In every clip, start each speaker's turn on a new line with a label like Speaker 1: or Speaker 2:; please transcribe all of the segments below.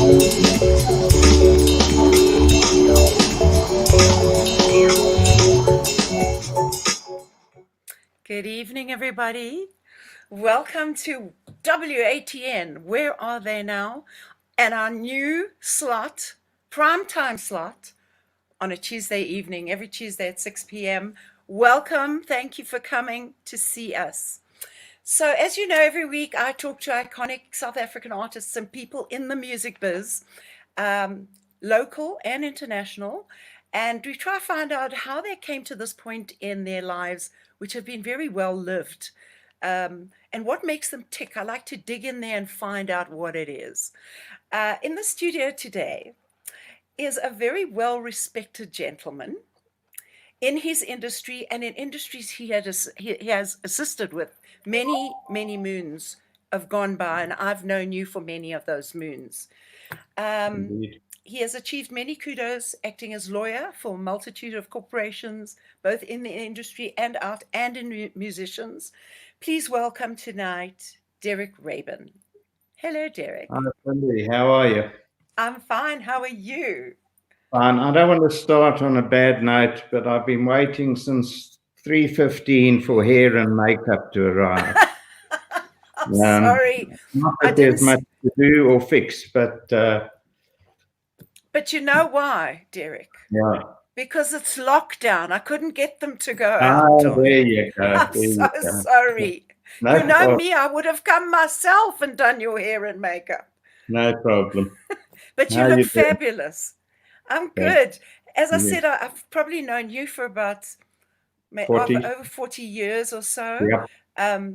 Speaker 1: Good evening, everybody. Welcome to WATN. Where are they now? And our new slot, primetime slot, on a Tuesday evening, every Tuesday at 6 p.m. Welcome. Thank you for coming to see us. So, as you know, every week I talk to iconic South African artists and people in the music biz, local and international. And we try to find out how they came to this point in their lives, which have been very well lived, and what makes them tick. I like to dig in there and find out what it is. In the studio today is a very well-respected gentleman in his industry and in industries he has assisted with. Many moons have gone by, and I've known you for many of those moons. He has achieved many kudos acting as lawyer for a multitude of corporations, both in the industry and out, and in musicians. Please welcome tonight, Derek Rabin. Hello, Derek.
Speaker 2: Hi, Cindy. How are you?
Speaker 1: I'm fine. How are you?
Speaker 2: Fine. I don't want to start on a bad note, but I've been waiting since 3:15 for hair and makeup to arrive.
Speaker 1: I'm sorry.
Speaker 2: Not that there's much to do or fix, but
Speaker 1: you know why, Derek?
Speaker 2: Yeah.
Speaker 1: Because it's lockdown. I couldn't get them to go
Speaker 2: out.
Speaker 1: out.
Speaker 2: There you go.
Speaker 1: I'm so sorry.
Speaker 2: No
Speaker 1: you know
Speaker 2: problem.
Speaker 1: me, I would have come myself and done your hair and makeup.
Speaker 2: No problem.
Speaker 1: But you look fabulous. I'm good. As I said, I've probably known you for about
Speaker 2: 40.
Speaker 1: over 40 years or so.
Speaker 2: Yep.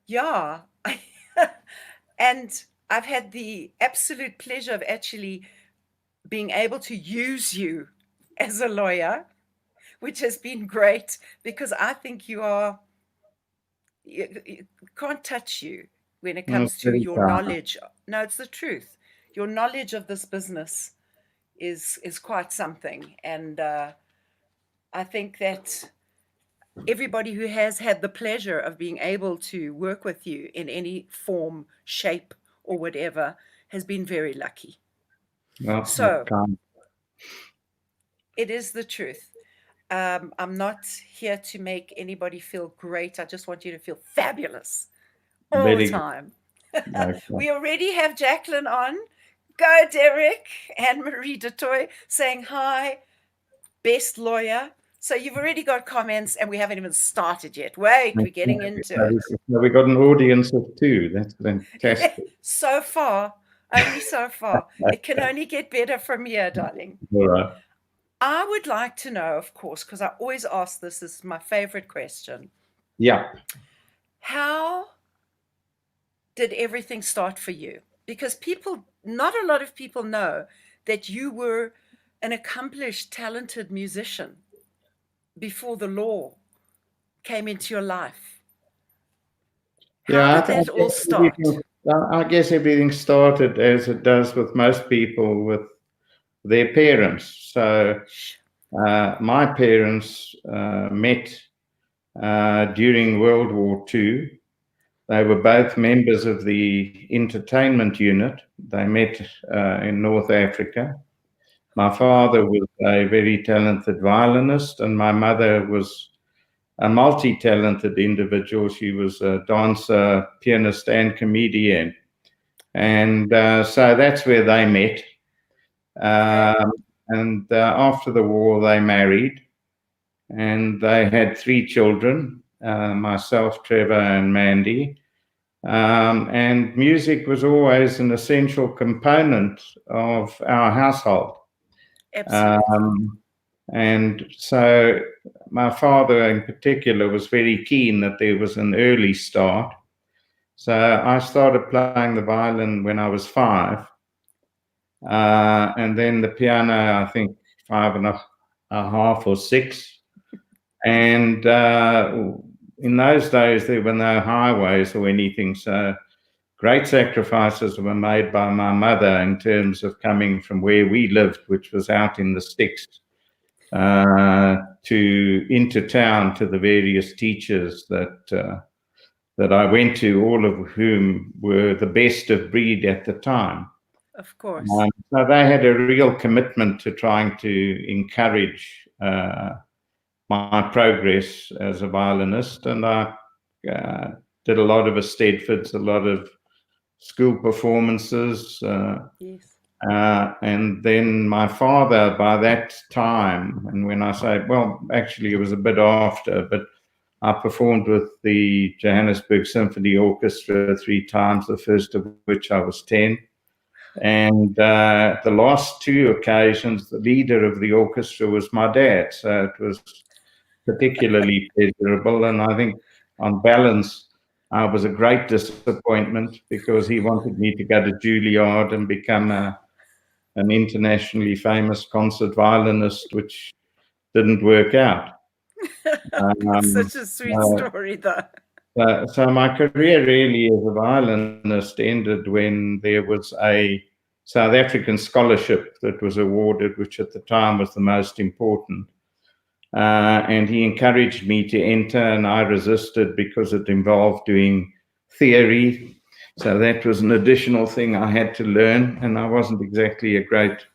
Speaker 1: Yeah. And I've had the absolute pleasure of actually being able to use you as a lawyer, which has been great, because I think you can't touch you when it comes to your knowledge. No, it's the truth. Your knowledge of this business is quite something. And I think that everybody who has had the pleasure of being able to work with you in any form, shape, or whatever has been very lucky.
Speaker 2: Well,
Speaker 1: so it is the truth. I'm not here to make anybody feel great. I just want you to feel fabulous all the time.
Speaker 2: Okay.
Speaker 1: We already have Jacqueline on. Go, Derek, and Marie DeToy saying hi, best lawyer. So you've already got comments, and we haven't even started yet. Wait, we're getting into it.
Speaker 2: We got an audience of 2. That's fantastic.
Speaker 1: So far, only so far. It can only get better from here, darling.
Speaker 2: All right.
Speaker 1: I would like to know, of course, because I always ask this is my favorite question.
Speaker 2: Yeah.
Speaker 1: How did everything start for you? Because not a lot of people know that you were an accomplished, talented musician before the law came into your life. How did that all start?
Speaker 2: I guess everything started as it does with most people, with their parents. So my parents met during World War II. They were both members of the entertainment unit. They met in North Africa. My father was a very talented violinist, and my mother was a multi-talented individual. She was a dancer, pianist, and comedian. And so that's where they met. And after the war, they married, and they had 3 children, myself, Trevor, and Mandy. And music was always an essential component of our household.
Speaker 1: Absolutely.
Speaker 2: And so my father in particular was very keen that there was an early start. So I started playing the violin when I was 5. And then the piano, I think 5 and a half or 6. And in those days, there were no highways or anything. So great sacrifices were made by my mother in terms of coming from where we lived, which was out in the sticks, into town to the various teachers that I went to, all of whom were the best of breed at the time.
Speaker 1: Of course.
Speaker 2: So they had a real commitment to trying to encourage my progress as a violinist, and I did a lot of Eisteddfods, a lot of school performances.
Speaker 1: Yes.
Speaker 2: And then my father, by that time, and when I say, well, actually it was a bit after, but I performed with the Johannesburg Symphony Orchestra 3 times, the first of which I was 10. And the last 2 occasions, the leader of the orchestra was my dad. So it was particularly pleasurable. And I think on balance, I was a great disappointment because he wanted me to go to Juilliard and become an internationally famous concert violinist, which didn't work out.
Speaker 1: It's such a sweet story, though.
Speaker 2: So my career really as a violinist ended when there was a South African scholarship that was awarded, which at the time was the most important. And he encouraged me to enter, and I resisted because it involved doing theory. So that was an additional thing I had to learn, and I wasn't exactly a great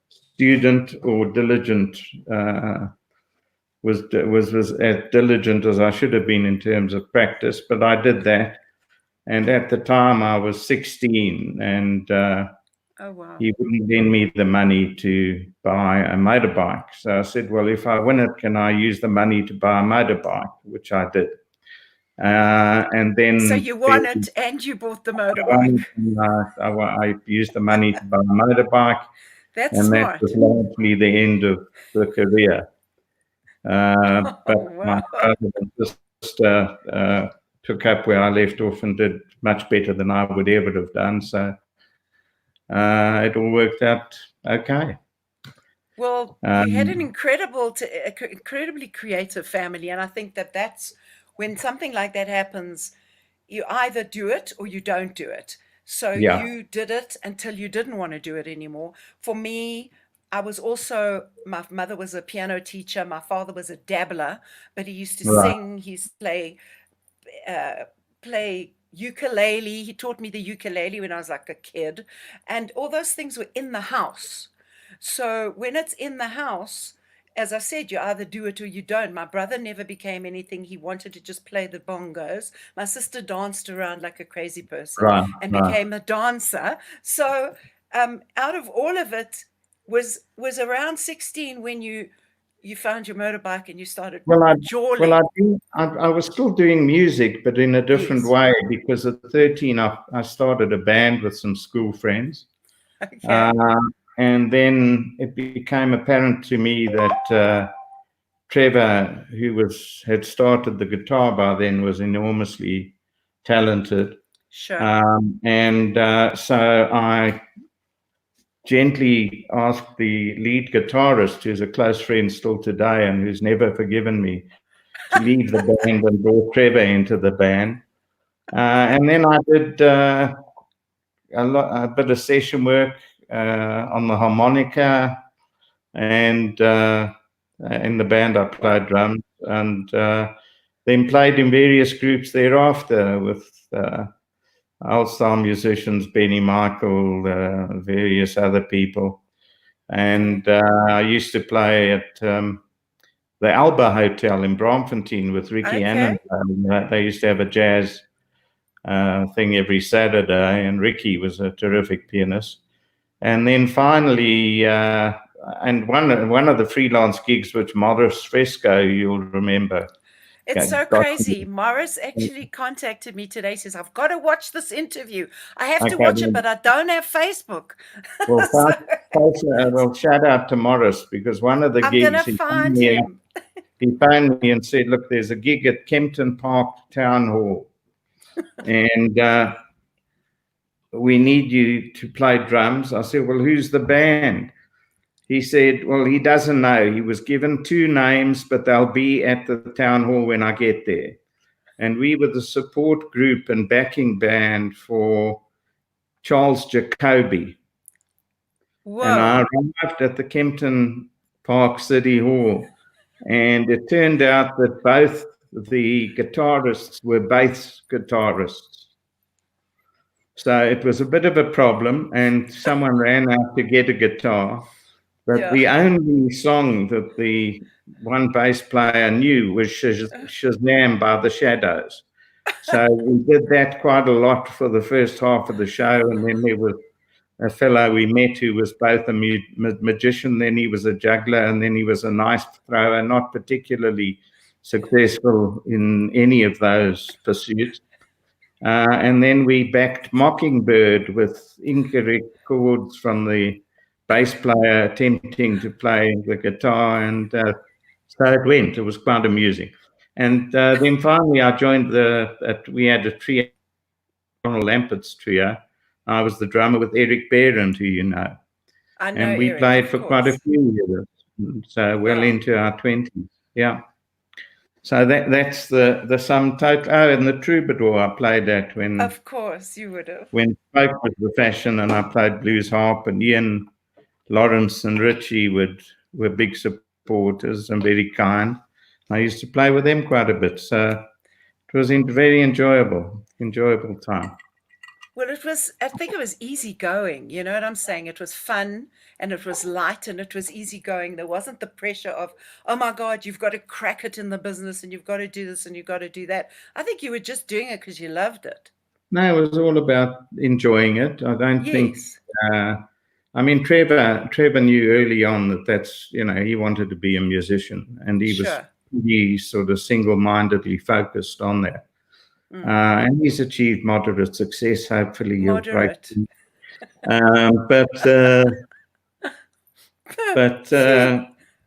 Speaker 2: student or diligent. Was as diligent as I should have been in terms of practice, but I did that. And at the time, I was 16, and
Speaker 1: Oh, wow.
Speaker 2: he wouldn't lend me the money to buy a motorbike. So I said, well, if I win it, can I use the money to buy a motorbike? Which I did. And then
Speaker 1: So you won it and you bought the motorbike.
Speaker 2: I used the money to buy a motorbike.
Speaker 1: That's
Speaker 2: and
Speaker 1: smart.
Speaker 2: that was largely the end of the career. But my brother and sister took up where I left off and did much better than I would ever have done. So it all worked out okay.
Speaker 1: Well, you had an incredibly creative family, and I think that that's when something like that happens, you either do it or you don't do it. So
Speaker 2: Yeah.
Speaker 1: you did it until you didn't want to do it anymore. For me, I was also, my mother was a piano teacher, my father was a dabbler, but he used to
Speaker 2: Right.
Speaker 1: sing, he used to play ukulele. He taught me the ukulele when I was like a kid, and all those things were in the house. So when it's in the house, as I said, you either do it or you don't. My brother never became anything. He wanted to just play the bongos. My sister danced around like a crazy person
Speaker 2: Right.
Speaker 1: and
Speaker 2: Right.
Speaker 1: became a dancer. So out of all of it, was around 16 when you found your motorbike and you started jawling.
Speaker 2: I was still doing music, but in a different
Speaker 1: Yes.
Speaker 2: way, because at 13, I started a band with some school friends.
Speaker 1: Okay.
Speaker 2: And then it became apparent to me that Trevor, who had started the guitar by then, was enormously talented.
Speaker 1: Sure.
Speaker 2: So I gently asked the lead guitarist, who's a close friend still today and who's never forgiven me, to leave the band and brought Trevor into the band. And then I did a bit of session work on the harmonica, and in the band I played drums, and then played in various groups thereafter with old-style musicians, Benny Michael, various other people. And I used to play at the Alba Hotel in Braamfontein with Ricky
Speaker 1: Okay.
Speaker 2: Annandale. They used to have a jazz thing every Saturday, and Ricky was a terrific pianist. And then finally, and one of the freelance gigs, which Morris Fresco, you'll remember.
Speaker 1: It's so crazy. Morris actually contacted me today, says, I've got to watch this interview. I have to watch it, but I don't have Facebook.
Speaker 2: Well, shout out to Morris, because one of the
Speaker 1: I'm
Speaker 2: gigs,
Speaker 1: going to find him.
Speaker 2: He phoned me and said, look, there's a gig at Kempton Park Town Hall, and we need you to play drums. I said, well, who's the band? He said, well, he doesn't know. He was given 2 names, but they'll be at the town hall when I get there. And we were the support group and backing band for Charles Jacoby.
Speaker 1: Whoa.
Speaker 2: And I arrived at the Kempton Park City Hall, and it turned out that both the guitarists were bass guitarists. So it was a bit of a problem, and someone ran out to get a guitar. But
Speaker 1: Yeah.
Speaker 2: the only song that the one bass player knew was Shazam by the Shadows. So we did that quite a lot for the first half of the show, and then there was a fellow we met who was both a magician, then he was a juggler, and then he was a knife thrower, not particularly successful in any of those pursuits. And then we backed Mockingbird with incorrect chords from the bass player attempting to play the guitar, and so it went. It was quite amusing. And then finally, I joined we had a trio, Ronald Lampert's trio. I was the drummer with Eric Berend, who you know.
Speaker 1: I know
Speaker 2: And we
Speaker 1: Eric,
Speaker 2: played
Speaker 1: of
Speaker 2: for quite a
Speaker 1: course.
Speaker 2: few years, so well
Speaker 1: Wow.
Speaker 2: into our 20s. Yeah. So that's the sum total. Oh, and the Troubadour I played at
Speaker 1: Of course, you would have.
Speaker 2: when folk was the fashion, and I played blues harp, and Ian, Lawrence, and Richie were big supporters and very kind. I used to play with them quite a bit, so it was very enjoyable time.
Speaker 1: Well, I think it was easygoing. You know what I'm saying? It was fun and it was light and it was easygoing. There wasn't the pressure of, oh my God, you've got to crack it in the business and you've got to do this and you've got to do that. I think you were just doing it because you loved it.
Speaker 2: No, it was all about enjoying it. I don't think.
Speaker 1: Yes.
Speaker 2: I mean, Trevor knew early on that he wanted to be a musician, and he was
Speaker 1: Sure.
Speaker 2: pretty sort of single-mindedly focused on that. And he's achieved moderate success. Hopefully, he'll break.
Speaker 1: Moderate.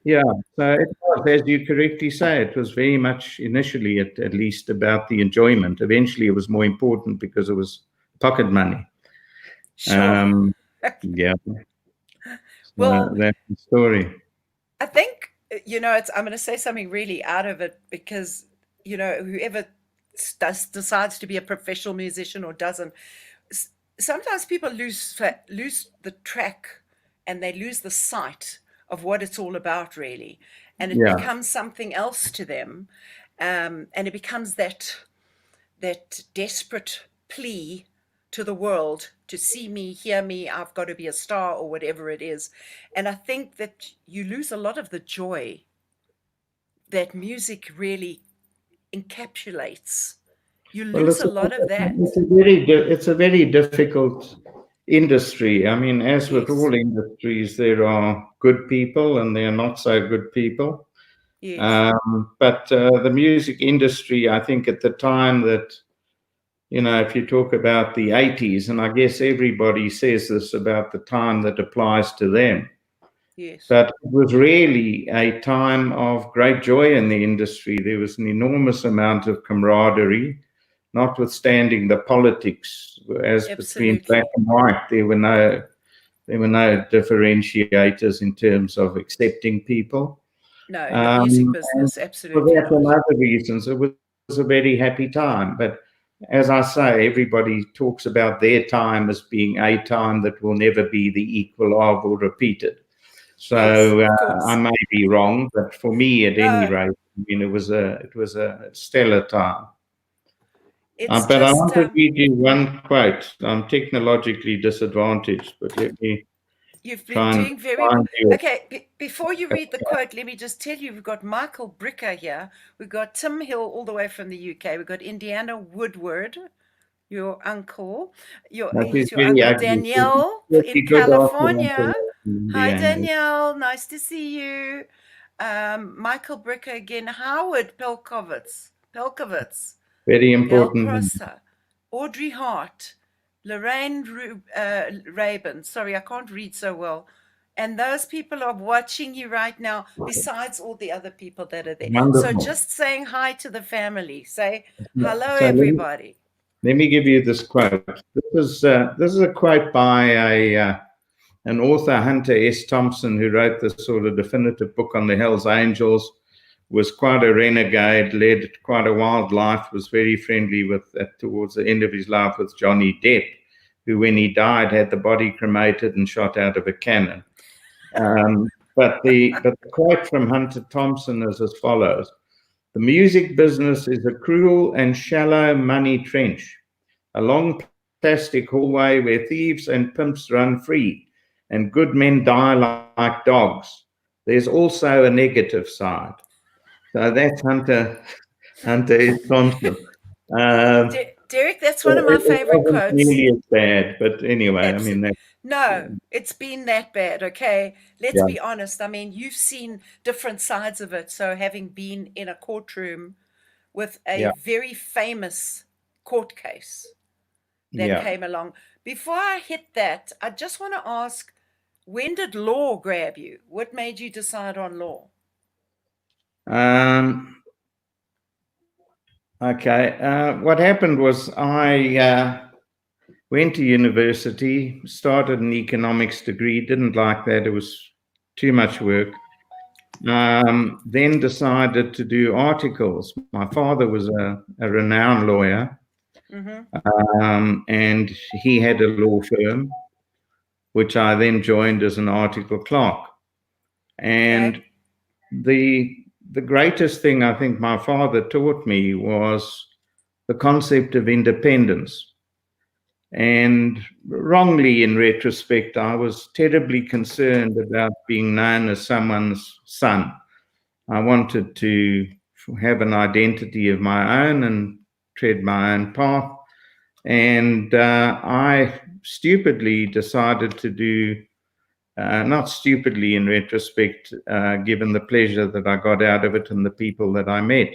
Speaker 2: Yeah. So it was, as you correctly say, it was very much initially, at least, about the enjoyment. Eventually, it was more important because it was pocket money.
Speaker 1: Sure.
Speaker 2: Yeah.
Speaker 1: Well,
Speaker 2: that's the story.
Speaker 1: I think, I'm going to say something really out of it because, whoever decides to be a professional musician or doesn't, sometimes people lose the track and they lose the sight of what it's all about, really. And it becomes something else to them. And it becomes that desperate plea to the world to see me, hear me, I've got to be a star or whatever it is. And I think that you lose a lot of the joy that music really encapsulates. You lose a lot of that.
Speaker 2: It's a very difficult industry. I mean, as with all industries, there are good people and there are not so good people.
Speaker 1: Yes.
Speaker 2: But the music industry, I think at the time that, if you talk about the 80s, and I guess everybody says this about the time that applies to them.
Speaker 1: Yes.
Speaker 2: But it was really a time of great joy in the industry. There was an enormous amount of camaraderie, notwithstanding the politics, as between black and white. There were no differentiators in terms of accepting people.
Speaker 1: No, in the music business, absolutely.
Speaker 2: For that and other reasons, it was a very happy time. But as I say, everybody talks about their time as being a time that will never be the equal of or repeated. So I may be wrong, but for me, at any rate, I mean, it was a stellar time. But I want to read you one quote. I'm technologically disadvantaged, but let me.
Speaker 1: You've been doing very well. Okay, before you read the quote, let me just tell you, we've got Michael Bricker here. We've got Tim Hill all the way from the UK. We've got Indiana Woodward, your uncle. He's your uncle Danielle in California. Hi, Danielle. Nice to see you. Michael Bricker again. Howard Pelkovitz.
Speaker 2: Very important.
Speaker 1: Audrey Hart. Lorraine Rabin. Sorry, I can't read so well. And those people are watching you right now, besides all the other people that are there.
Speaker 2: Wonderful.
Speaker 1: So just saying hi to the family. Say hello, everybody.
Speaker 2: Let me give you this quote. This is a quote by an author, Hunter S. Thompson, who wrote this sort of definitive book on the Hells Angels. Was quite a renegade, led quite a wild life, was very friendly towards the end of his life with Johnny Depp, who, when he died, had the body cremated and shot out of a cannon. But the quote from Hunter Thompson is as follows: "The music business is a cruel and shallow money trench, a long fantastic hallway where thieves and pimps run free and good men die like dogs. There's also a negative side. So that's Hunter S. Thompson.
Speaker 1: Derek, that's one of my
Speaker 2: It
Speaker 1: favorite
Speaker 2: wasn't
Speaker 1: quotes.
Speaker 2: nearly as bad, but anyway, I mean,
Speaker 1: Absolutely.
Speaker 2: yeah,
Speaker 1: No, it's been that bad, okay? Let's
Speaker 2: yeah,
Speaker 1: be honest. I mean, you've seen different sides of it. So, having been in a courtroom with a
Speaker 2: yeah,
Speaker 1: very famous court case that
Speaker 2: yeah.
Speaker 1: came along, before I hit that, I just want to ask, when did law grab you? What made you decide on law?
Speaker 2: Um, okay. What happened was I went to university, started an economics degree, didn't like that. It was too much work. Then decided to do articles. My father was a renowned lawyer,
Speaker 1: Mm-hmm.
Speaker 2: and he had a law firm, which I then joined as an article clerk.
Speaker 1: Okay.
Speaker 2: And the the greatest thing I think my father taught me was the concept of independence. And wrongly, in retrospect, I was terribly concerned about being known as someone's son. I wanted to have an identity of my own and tread my own path. And I stupidly decided to do, not stupidly in retrospect, given the pleasure that I got out of it and the people that I met.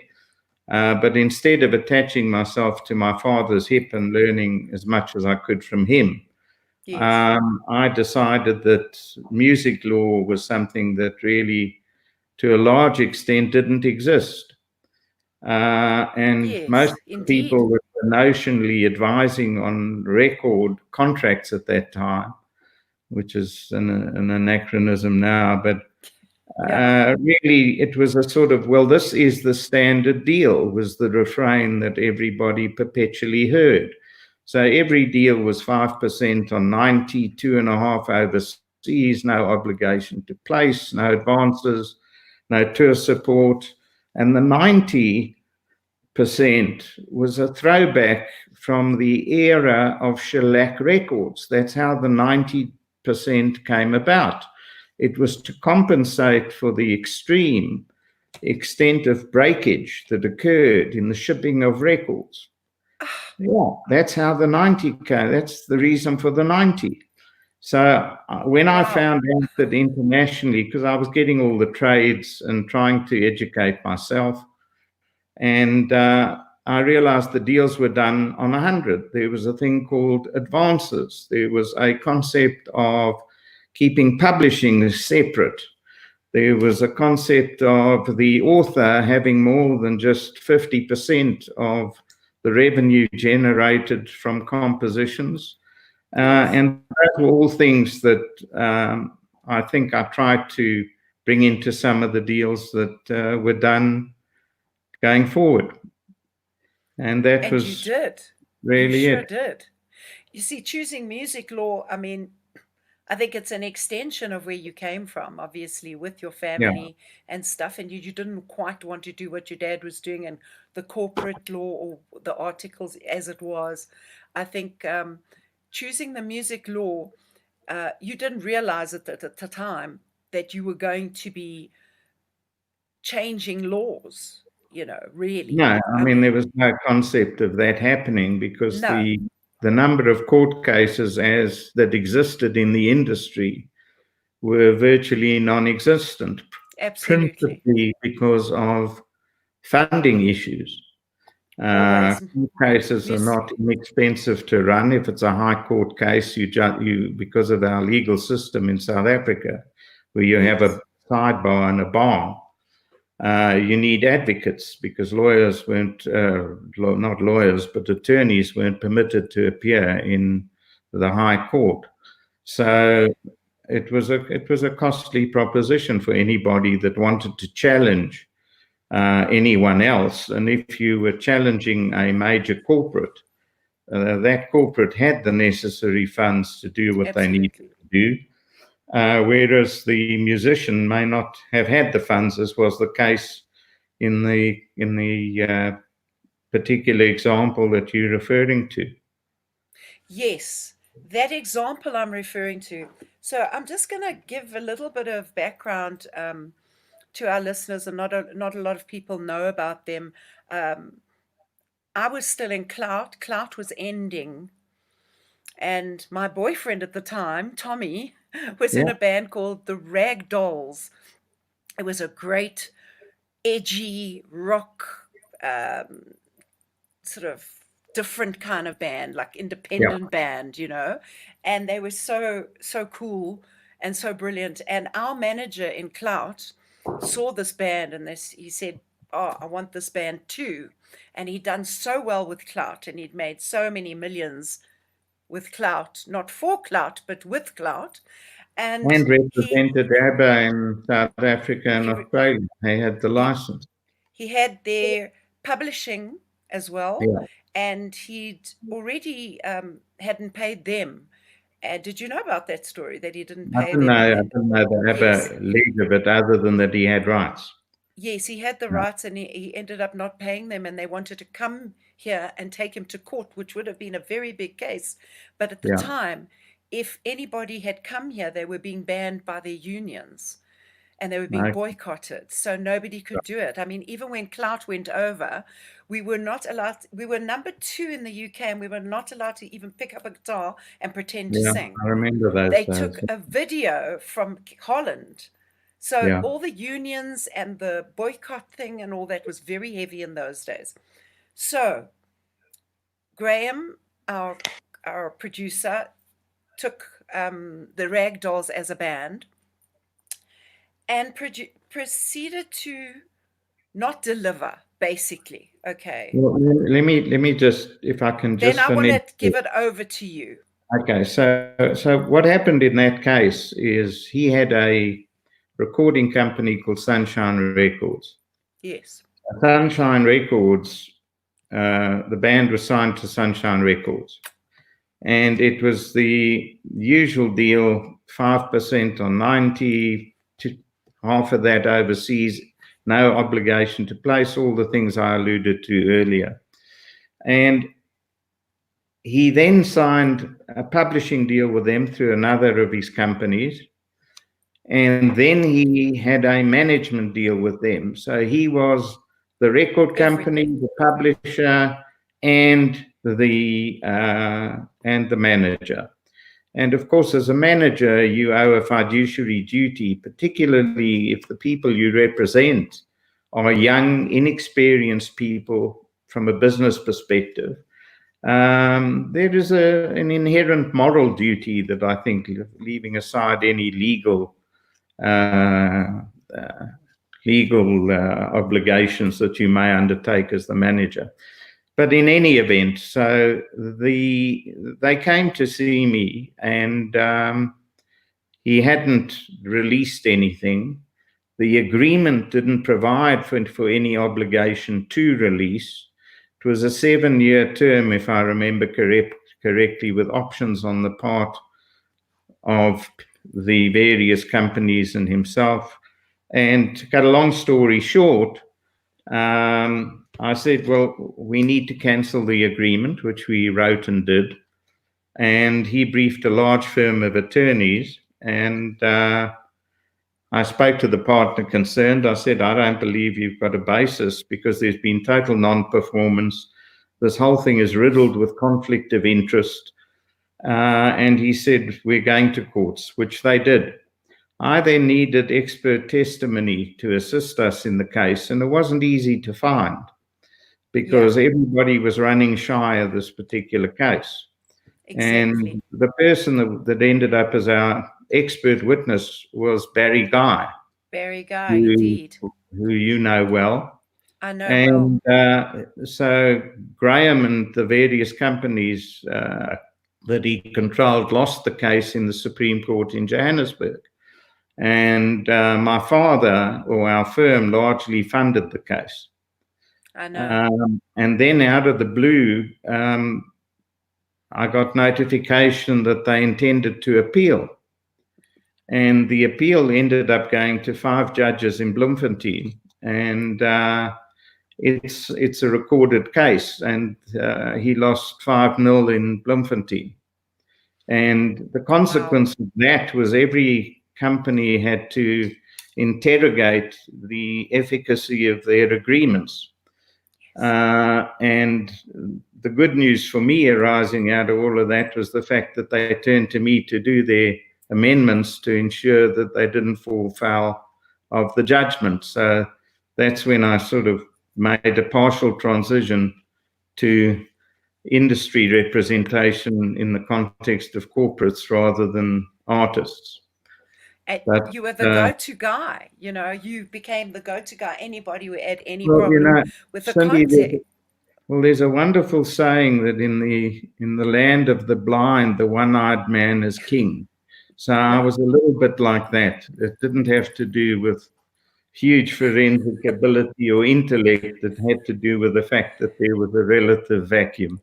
Speaker 2: But instead of attaching myself to my father's hip and learning as much as I could from him,
Speaker 1: Yes.
Speaker 2: I decided that music law was something that really, to a large extent, didn't exist. And most
Speaker 1: Yes, indeed.
Speaker 2: people that were notionally advising on record contracts at that time, which is an anachronism now, but
Speaker 1: Yeah.
Speaker 2: really, it was a sort of, well, this is the standard deal, was the refrain that everybody perpetually heard. So every deal was 5% on 90, 2.5 overseas, no obligation to place, no advances, no tour support. And the 90% was a throwback from the era of shellac records. That's how the 90% came about. It was to compensate for the extreme extent of breakage that occurred in the shipping of records. Yeah, that's how the 90 came. That's the reason for the 90. So when I
Speaker 1: Wow.
Speaker 2: found out that internationally, because I was getting all the trades and trying to educate myself, and I realized the deals were done on 100. There was a thing called advances. There was a concept of keeping publishing separate. There was a concept of the author having more than just 50% of the revenue generated from compositions.
Speaker 1: Yes.
Speaker 2: And those were all things that I think I tried to bring into some of the deals that were done going forward. And that
Speaker 1: And you
Speaker 2: was
Speaker 1: did. You
Speaker 2: really
Speaker 1: sure
Speaker 2: it.
Speaker 1: did. You see, choosing music law, I mean, I think it's an extension of where you came from, obviously, with your
Speaker 2: Yeah,
Speaker 1: family and stuff. And you didn't quite want to do what your dad was doing and the corporate law or the articles as it was. I think choosing the music law, you didn't realize it at the time that you were going to be changing laws,
Speaker 2: no,
Speaker 1: really.
Speaker 2: I
Speaker 1: I
Speaker 2: mean, there
Speaker 1: mean,
Speaker 2: was no concept of that happening because
Speaker 1: no,
Speaker 2: the number of court cases as that existed in the industry were virtually non-existent,
Speaker 1: absolutely.
Speaker 2: principally because of funding issues.
Speaker 1: Always.
Speaker 2: Court cases are
Speaker 1: Mus-
Speaker 2: not inexpensive to run. If it's a high court case, you because of our legal system in South Africa, where you have a
Speaker 1: yes,
Speaker 2: sidebar and a bar, you need advocates because lawyers weren't, not lawyers, but attorneys weren't permitted to appear in the High Court. So
Speaker 1: okay,
Speaker 2: it was a costly proposition for anybody that wanted to challenge anyone else. And if you were challenging a major corporate, that corporate had the necessary funds to do what they needed
Speaker 1: absolutely.
Speaker 2: to do. Whereas the musician may not have had the funds, as was the case in the particular example that you're referring to.
Speaker 1: Yes, that example I'm referring to. So I'm just going to give a little bit of background to our listeners, and not a lot of people know about them. Um, I was still in Clout. Clout was ending, and my boyfriend at the time, Tommy, was in
Speaker 2: Yeah.
Speaker 1: a band called the Rag Dolls. It was a great, edgy rock, um, sort of different kind of band, like
Speaker 2: Yeah.
Speaker 1: independent band, and they were so cool and so brilliant. And our manager in Clout saw this band, and he said, "Oh, I want this band too." And he'd done so well with Clout, and he'd made so many millions with Clout, not for Clout, but with Clout. And
Speaker 2: And represented ABBA in South Africa and
Speaker 1: he
Speaker 2: Australia. They had the
Speaker 1: he
Speaker 2: license.
Speaker 1: he had their publishing as well,
Speaker 2: Yeah.
Speaker 1: and he'd already hadn't paid them. Did you know about that story, that he didn't
Speaker 2: I
Speaker 1: pay
Speaker 2: didn't
Speaker 1: them?
Speaker 2: know,
Speaker 1: And
Speaker 2: I
Speaker 1: then,
Speaker 2: didn't know the
Speaker 1: yes,
Speaker 2: ABBA leg of it other than that he had rights.
Speaker 1: yes, he had the
Speaker 2: Yeah.
Speaker 1: rights, and he ended up not paying them, and they wanted to come here and take him to court, which would have been a very big case. But at the
Speaker 2: Yeah.
Speaker 1: time, if anybody had come here, they were being banned by their unions, and they were being
Speaker 2: Okay.
Speaker 1: boycotted. So nobody could do it. I mean, even when Clout went over, we were not allowed, we were number 2 in the UK, and we were not allowed to even pick up a guitar and pretend to
Speaker 2: Yeah.
Speaker 1: sing.
Speaker 2: I remember those
Speaker 1: They
Speaker 2: days.
Speaker 1: took a video from Holland. So
Speaker 2: Yeah.
Speaker 1: all the unions and the boycott thing and all that was very heavy in those days. So Graham, our producer, took the Rag Dolls as a band and proceeded to not deliver, basically. Okay.
Speaker 2: Well, let me just, if I can
Speaker 1: Then
Speaker 2: just
Speaker 1: I want
Speaker 2: finish.
Speaker 1: to give it over to you.
Speaker 2: Okay, so what happened in that case is he had a recording company called Sunshine Records.
Speaker 1: Yes.
Speaker 2: Sunshine Records, the band was signed to Sunshine Records, and it was the usual deal: 5% on 90, to half of that overseas, no obligation to place, all the things I alluded to earlier. And he then signed a publishing deal with them through another of his companies. And then he had a management deal with them. So he was the record company,
Speaker 1: Everything.
Speaker 2: the publisher, and the manager. And of course, as a manager, you owe a fiduciary duty, particularly if the people you represent are young, inexperienced people from a business perspective. There is an inherent moral duty that I think, leaving aside any legal uh, uh, obligations that you may undertake as the manager. But in any event, so they came to see me, and he hadn't released anything. The agreement didn't provide for any obligation to release. It was a 7-year term, if I remember correctly, with options on the part of the various companies and himself. And to cut a long story short, I said, well, we need to cancel the agreement, which we wrote and did. And he briefed a large firm of attorneys, and I spoke to the partner concerned. I said, I don't believe you've got a basis because there's been total non-performance. This whole thing is riddled with conflict of interest. And he said, we're going to courts, which they did. I then needed expert testimony to assist us in the case, and it wasn't easy to find
Speaker 1: Yeah,
Speaker 2: because everybody was running shy of this particular case. And
Speaker 1: exactly.
Speaker 2: the person that ended up as our expert witness was Barry Guy,
Speaker 1: Barry Guy,
Speaker 2: who,
Speaker 1: indeed.
Speaker 2: who you know well.
Speaker 1: I know well.
Speaker 2: And so Graham and the various companies that he controlled lost the case in the Supreme Court in Johannesburg. And my father, or our firm, largely funded the case.
Speaker 1: I know.
Speaker 2: And then out of the blue, I got notification that they intended to appeal. And the appeal ended up going to 5 judges in Bloemfontein. And it's a recorded case. And he lost 5-0 in Bloemfontein. And the consequence of that was every company had to interrogate the efficacy of their agreements. And the good news for me arising out of all of that was the fact that they turned to me to do their amendments to ensure that they didn't fall foul of the judgment. So that's when I sort of made a partial transition to industry representation in the context of corporates rather than artists.
Speaker 1: And you were the go-to guy, you became the go-to guy. Anybody who had any problem with the content.
Speaker 2: Well, there's a wonderful saying that in the land of the blind, the one-eyed man is king. So I was a little bit like that. It didn't have to do with huge forensic ability or intellect. It had to do with the fact that there was a relative vacuum.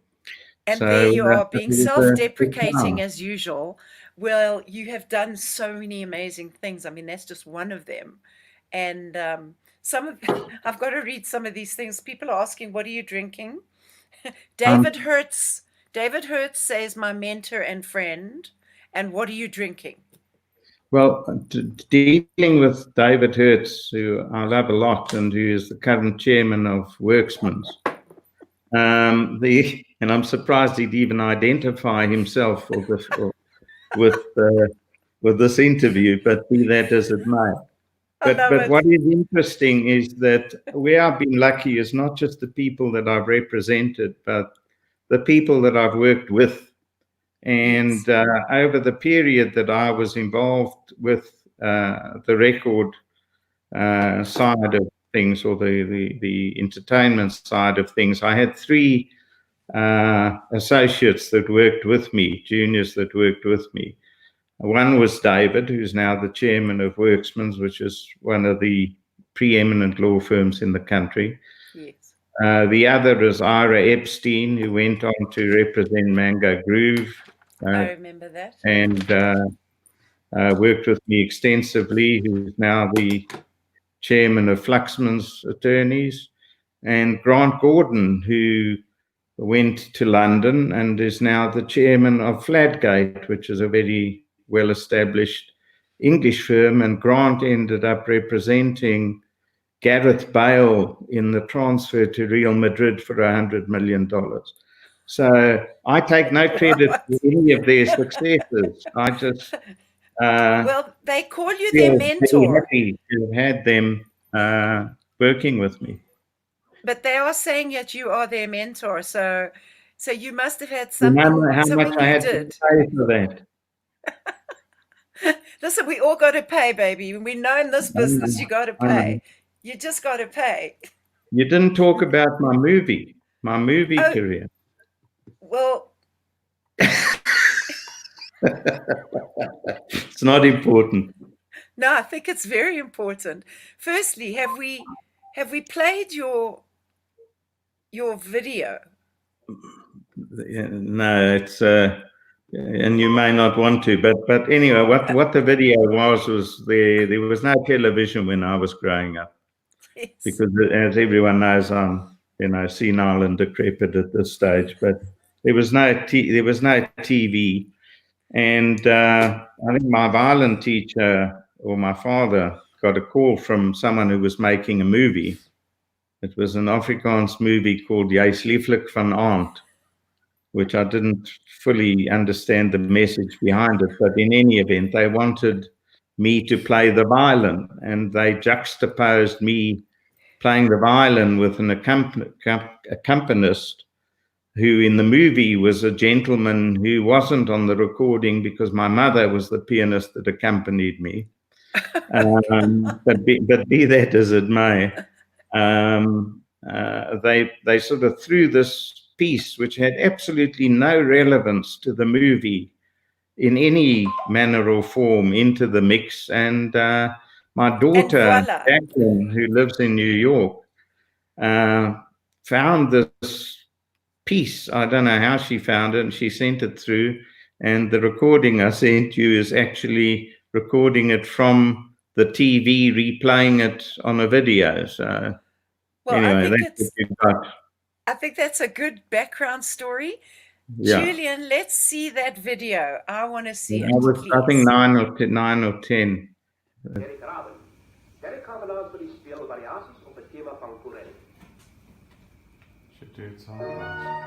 Speaker 1: And there you are, being self-deprecating as usual. Well, you have done so many amazing things. I mean, that's just one of them. And I've got to read some of these things. People are asking, what are you drinking? David Hertz says, my mentor and friend. And what are you drinking?
Speaker 2: Well, dealing with David Hertz, who I love a lot and who is the current chairman of Worksman's, and I'm surprised he'd even identify himself with this interview, but be that as it may. But what is interesting is that where I've been lucky is not just the people that I've represented, but the people that I've worked with. And over the period that I was involved with the record side of things, or the entertainment side of things, I had 3 associates that worked with me, juniors that worked with me. One was David, who's now the chairman of Worksman's, which is one of the preeminent law firms in the country.
Speaker 1: Yes.
Speaker 2: The other is Ira Epstein, who went on to represent Mango Groove.
Speaker 1: I remember that.
Speaker 2: And worked with me extensively, who's now the chairman of Fluxman's Attorneys. And Grant Gordon, who went to London and is now the chairman of Fladgate, which is a very well-established English firm. And Grant ended up representing Gareth Bale in the transfer to Real Madrid for $100 million. So I take no credit for any of their successes. I just
Speaker 1: well, they call you their mentor.
Speaker 2: Happy to have had them working with me.
Speaker 1: But they are saying that you are their mentor, so you must have had something.
Speaker 2: How much I had to pay for that?
Speaker 1: Listen, we all got to pay, baby. We know in this business you got to pay. You just got to pay.
Speaker 2: You didn't talk about my movie career.
Speaker 1: Well,
Speaker 2: it's not important.
Speaker 1: No, I think it's very important. Firstly, have we played your video?
Speaker 2: No, it's and you may not want to, but anyway, what the video was there was no television when I was growing up.
Speaker 1: Yes.
Speaker 2: Because as everyone knows, I'm senile and decrepit at this stage, but there was no TV. And I think my violin teacher or my father got a call from someone who was making a movie. It was an Afrikaans movie called Jy is lieflik van aand, which I didn't fully understand the message behind it. But in any event, they wanted me to play the violin, and they juxtaposed me playing the violin with an accompanist who in the movie was a gentleman who wasn't on the recording because my mother was the pianist that accompanied me. But be that as it may, they sort of threw this piece, which had absolutely no relevance to the movie in any manner or form, into the mix. And my daughter, Jacqueline, who lives in New York, found this piece. I don't know how she found it, and she sent it through. And the recording I sent you is actually recording it from the TV, replaying it on a video. So,
Speaker 1: well,
Speaker 2: anyway,
Speaker 1: I think that's a good background story.
Speaker 2: Yeah.
Speaker 1: Julian, let's see that video. I want to see
Speaker 2: I
Speaker 1: it,
Speaker 2: was, I think,
Speaker 1: please.
Speaker 2: 9 or 10.
Speaker 3: Derek Rabin. Derek Rabin die speelvariaties op het thema van Corel.
Speaker 4: Should do it sideways.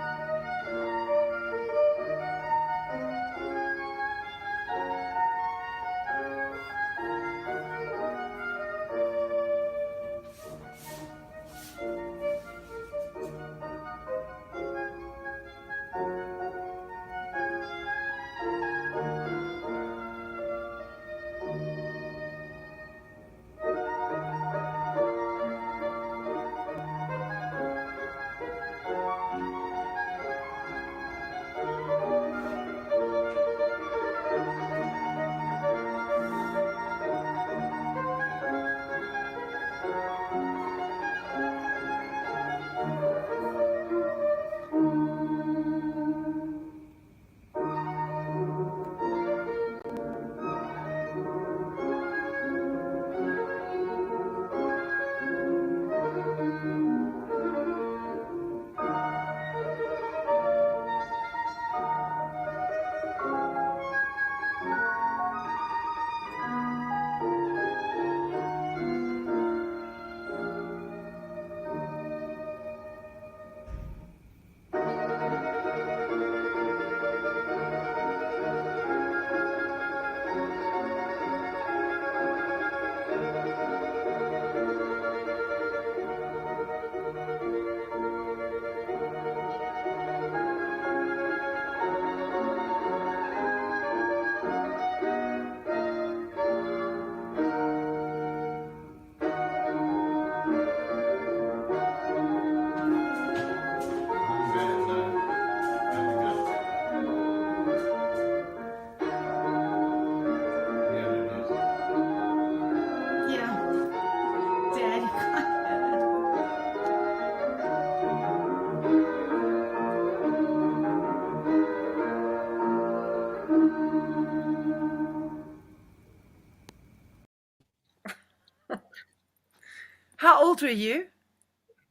Speaker 1: How old were you?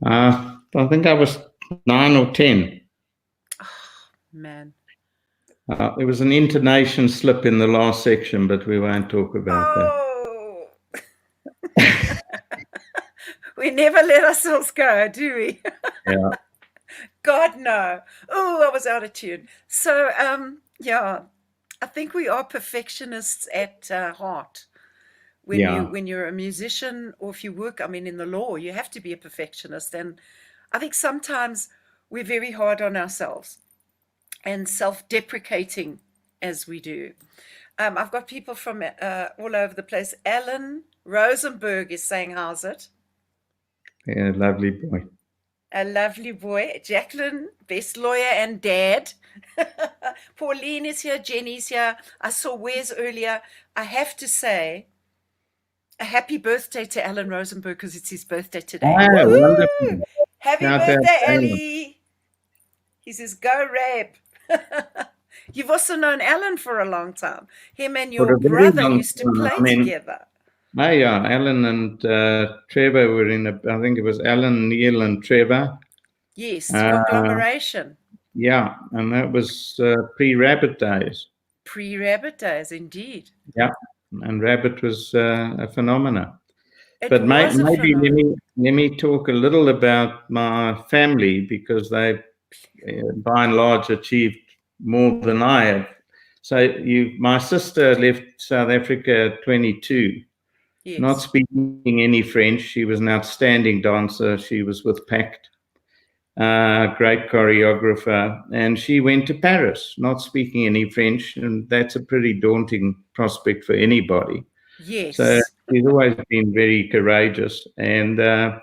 Speaker 2: I think I was 9 or 10.
Speaker 1: Man.
Speaker 2: There was an intonation slip in the last section, but we won't talk about
Speaker 1: Oh. We never let ourselves go, do we?
Speaker 2: Yeah.
Speaker 1: God, no. Oh, I was out of tune. So, yeah, I think we are perfectionists at heart. When you're a musician, or if you work, I mean, in the law, you have to be a perfectionist. And I think sometimes we're very hard on ourselves and self-deprecating as we do. I've got people from all over the place. Alan Rosenberg is saying, how's it?
Speaker 2: Yeah, lovely boy.
Speaker 1: A lovely boy. Jacqueline, best lawyer and dad. Pauline is here. Jenny's here. I saw Wes earlier. I have to say, a happy birthday to Alan Rosenberg because it's his birthday today.
Speaker 2: Ah,
Speaker 1: Woo-hoo!
Speaker 2: wonderful.
Speaker 1: Happy
Speaker 2: Shout out
Speaker 1: birthday,
Speaker 2: to Alan.
Speaker 1: Ali. He says, go Rab. You've also known Alan for a long time. Him and
Speaker 2: For
Speaker 1: your
Speaker 2: a very
Speaker 1: brother
Speaker 2: long
Speaker 1: used to
Speaker 2: time.
Speaker 1: play
Speaker 2: I mean,
Speaker 1: together.
Speaker 2: Oh, yeah, Alan and Trevor were in I think it was Alan, Neil, and Trevor.
Speaker 1: Yes, conglomeration.
Speaker 2: Yeah, and that was pre-Rabbit days.
Speaker 1: Pre-Rabbit days, indeed.
Speaker 2: Yeah, and Rabbit was a phenomenon.
Speaker 1: It
Speaker 2: But
Speaker 1: was a
Speaker 2: maybe
Speaker 1: phenomenon.
Speaker 2: let me talk a little about my family, because they, by and large, achieved more than I have. So my sister left South Africa at 22.
Speaker 1: Yes.
Speaker 2: Not speaking any French. She was an outstanding dancer. She was with Pact, great choreographer, and she went to Paris, not speaking any French, and that's a pretty daunting prospect for anybody.
Speaker 1: Yes.
Speaker 2: So she's always been very courageous, and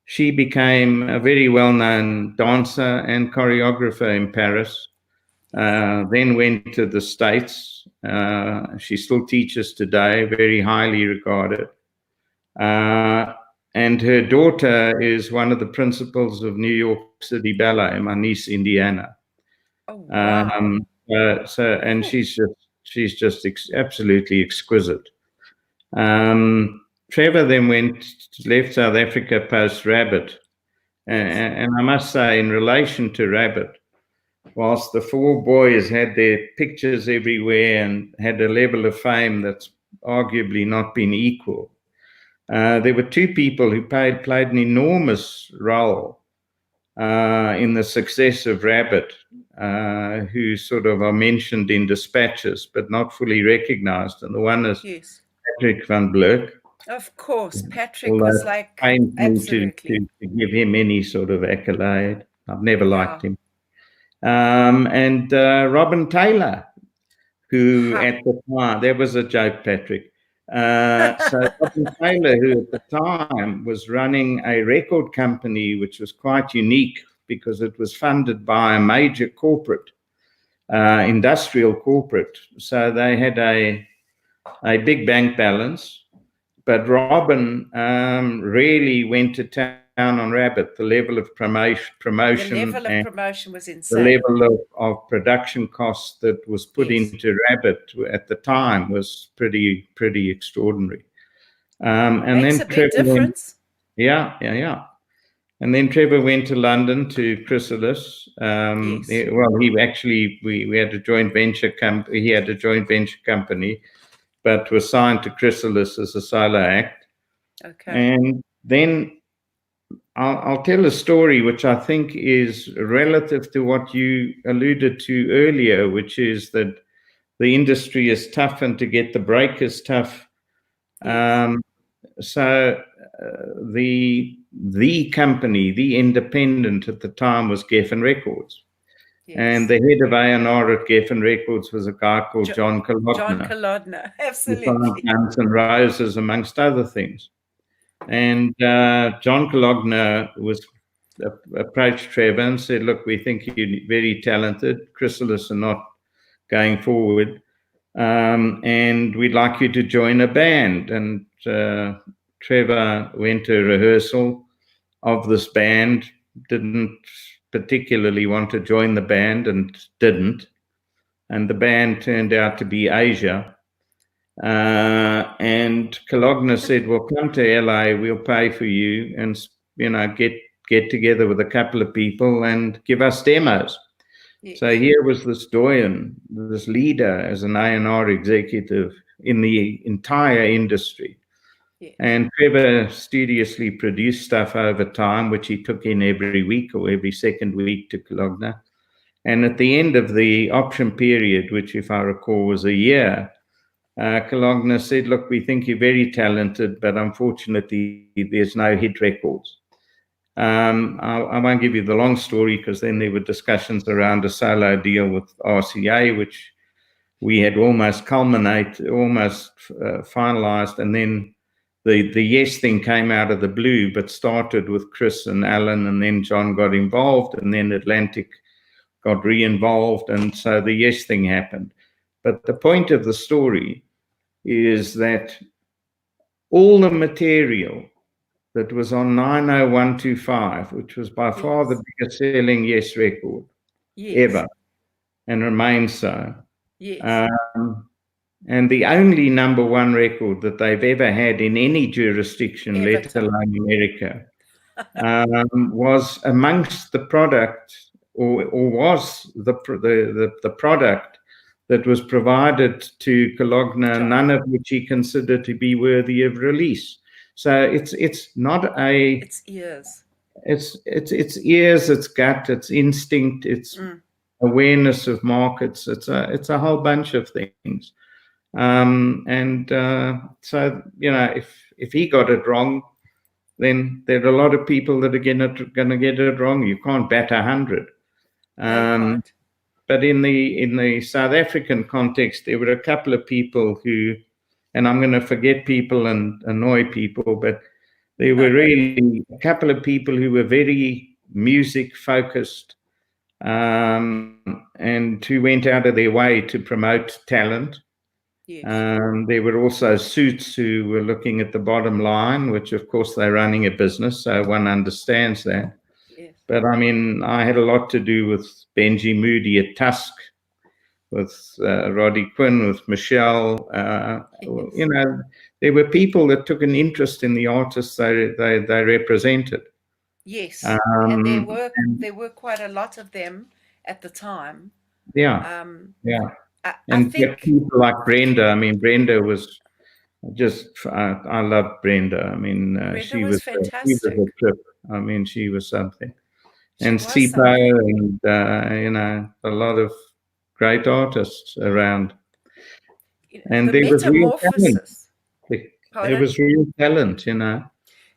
Speaker 2: she became a very well-known dancer and choreographer in Paris. Then went to the States. She still teaches today, very highly regarded. And her daughter is one of the principals of New York City Ballet, my niece, Indiana.
Speaker 1: Oh, wow.
Speaker 2: And she's just absolutely exquisite. Trevor then left South Africa post Rabbit. And I must say, in relation to Rabbit, whilst the four boys had their pictures everywhere and had a level of fame that's arguably not been equal, there were two people who played an enormous role in the success of Rabbit, who sort of are mentioned in dispatches but not fully recognized. And the one is
Speaker 1: Yes.
Speaker 2: Patrick van Blerk.
Speaker 1: Of course, Patrick
Speaker 2: Although
Speaker 1: was
Speaker 2: it
Speaker 1: like,
Speaker 2: pains me
Speaker 1: absolutely.
Speaker 2: to give him any sort of accolade. I've never liked
Speaker 1: Yeah.
Speaker 2: him. And Robin Taylor, who at the time, there was a joke, Patrick. So Robin Taylor, who at the time was running a record company, which was quite unique because it was funded by a major corporate, industrial corporate. So they had a big bank balance. But Robin really went to town on Rabbit. The level of promotion
Speaker 1: The level of
Speaker 2: and
Speaker 1: promotion was
Speaker 2: the
Speaker 1: insane.
Speaker 2: level of production costs that was put
Speaker 1: Yes.
Speaker 2: into Rabbit at the time was pretty extraordinary. And
Speaker 1: Makes
Speaker 2: then
Speaker 1: a big difference.
Speaker 2: Yeah. And then Trevor went to London to Chrysalis.
Speaker 1: Yes.
Speaker 2: Well, he actually we had a joint venture company. He had a joint venture company, but was signed to Chrysalis as a solo act.
Speaker 1: Okay.
Speaker 2: And then I'll tell a story which I think is relative to what you alluded to earlier, which is that the industry is tough and to get the break is tough.
Speaker 1: Yes.
Speaker 2: So the company, the independent at the time, was Geffen Records.
Speaker 1: Yes.
Speaker 2: And the head of A&R at Geffen Records was a guy called John Kalodner.
Speaker 1: John Kalodner,
Speaker 2: Who
Speaker 1: absolutely.
Speaker 2: found Guns N' Roses, amongst other things. And John Kalodner was approached Trevor and said, look, we think you're very talented. Chrysalis are not going forward. And we'd like you to join a band. And Trevor went to a rehearsal of this band, didn't particularly want to join the band and didn't. And the band turned out to be Asia. And Kalogner said, well, come to LA, we'll pay for you and, get together with a couple of people and give us demos. Yes. So here was this doyen, this leader as an A&R executive in the entire industry. Yes. And Trevor studiously produced stuff over time, which he took in every week or every second week to Kalogner. And at the end of the option period, which if I recall was a year, Kalogner said, look, we think you're very talented, but unfortunately there's no hit records. I won't give you the long story because then there were discussions around a solo deal with RCA, which we had almost finalized. And then the Yes thing came out of the blue, but started with Chris and Alan, and then John got involved, and then Atlantic got re-involved. And so the Yes thing happened. But the point of the story is that all the material that was on 90125, which was by far the biggest selling Yes record ever, and remains so. Yes. And the only number one record that they've ever had in any jurisdiction, let alone America, was amongst the product, or was the product that was provided to Kalogner, none of which he considered to be worthy of release. So it's not a.
Speaker 1: It's ears.
Speaker 2: It's ears. It's gut. It's instinct. It's awareness of markets. It's a whole bunch of things. So if he got it wrong, then there are a lot of people that are going to get it wrong. You can't bat 100. But in the South African context, there were a couple of people who. And I'm going to forget people and annoy people, but there were really a couple of people who were very music focused and who went out of their way to promote talent. Yes. There were also suits who were looking at the bottom line, which of course they're running a business, so one understands that. Yes. But I mean, I had a lot to do with Benji Moody at Tusk, with Roddy Quinn, with Michelle. There were people that took an interest in the artists they represented.
Speaker 1: Yes, and there were quite a lot of them, at the time.
Speaker 2: Yeah.
Speaker 1: I
Speaker 2: And you have
Speaker 1: think
Speaker 2: people like Brenda. I mean, Brenda was just, I love Brenda. I mean,
Speaker 1: Brenda
Speaker 2: she
Speaker 1: was
Speaker 2: was
Speaker 1: fantastic.
Speaker 2: a trip. I mean, she was something.
Speaker 1: She
Speaker 2: And
Speaker 1: was
Speaker 2: Sipo
Speaker 1: something.
Speaker 2: and, a lot of great artists around. And
Speaker 1: The
Speaker 2: there was real talent.
Speaker 1: metamorphosis.
Speaker 2: There
Speaker 1: Pardon?
Speaker 2: was real talent,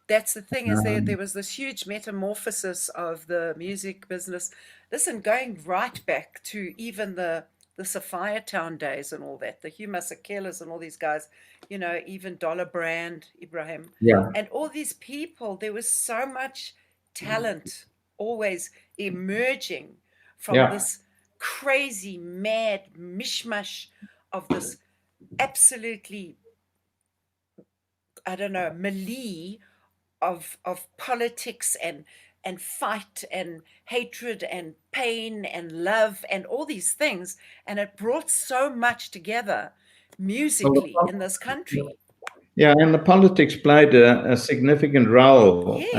Speaker 1: That's the thing, is there
Speaker 2: Um,
Speaker 1: was this huge metamorphosis of the music business. Listen, going right back to even the Sophia Town days and all that, the Hugh Masekela's and all these guys, even Dollar Brand, Ibrahim,
Speaker 2: yeah,
Speaker 1: and all these people, there was so much talent always emerging from
Speaker 2: yeah.
Speaker 1: this crazy, mad mishmash of this absolutely, I don't know, melee of politics and fight and hatred and pain and love and all these things, and it brought so much together musically in this country.
Speaker 2: Yeah, and the politics played a significant role.
Speaker 1: Yes,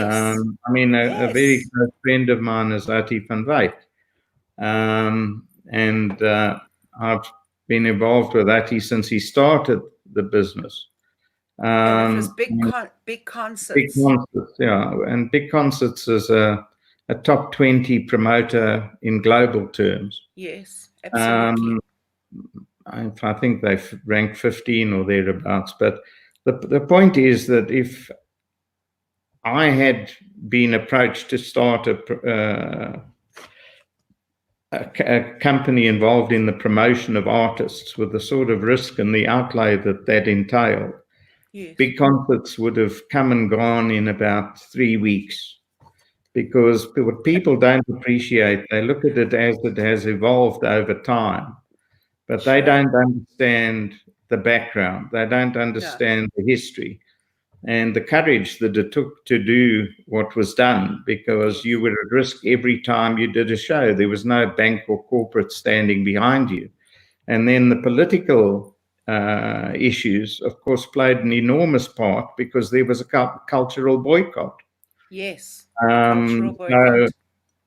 Speaker 2: I mean, a very
Speaker 1: yes,
Speaker 2: close friend of mine is Ati van Wyk. And I've been involved with Ati since he started the business.
Speaker 1: and it was
Speaker 2: And
Speaker 1: big
Speaker 2: big
Speaker 1: concerts.
Speaker 2: concerts, yeah. And big concerts is a top 20 promoter in global terms.
Speaker 1: Yes, absolutely.
Speaker 2: Um, I think they've ranked 15 or thereabouts. But the point is that if I had been approached to start a company involved in the promotion of artists with the sort of risk and the outlay that entailed,
Speaker 1: Yes,
Speaker 2: big concerts would have come and gone in about 3 weeks. Because what people don't appreciate, they look at it as it has evolved over time, but they
Speaker 1: sure.
Speaker 2: don't understand the background. They don't
Speaker 1: No,
Speaker 2: understand the history and the courage that it took to do what was done, because you
Speaker 1: yes,
Speaker 2: were at risk every time you did a show. There was no bank or corporate standing behind you. And then the political issues, of course, played an enormous part because there was a cultural boycott.
Speaker 1: yes, the cultural
Speaker 2: So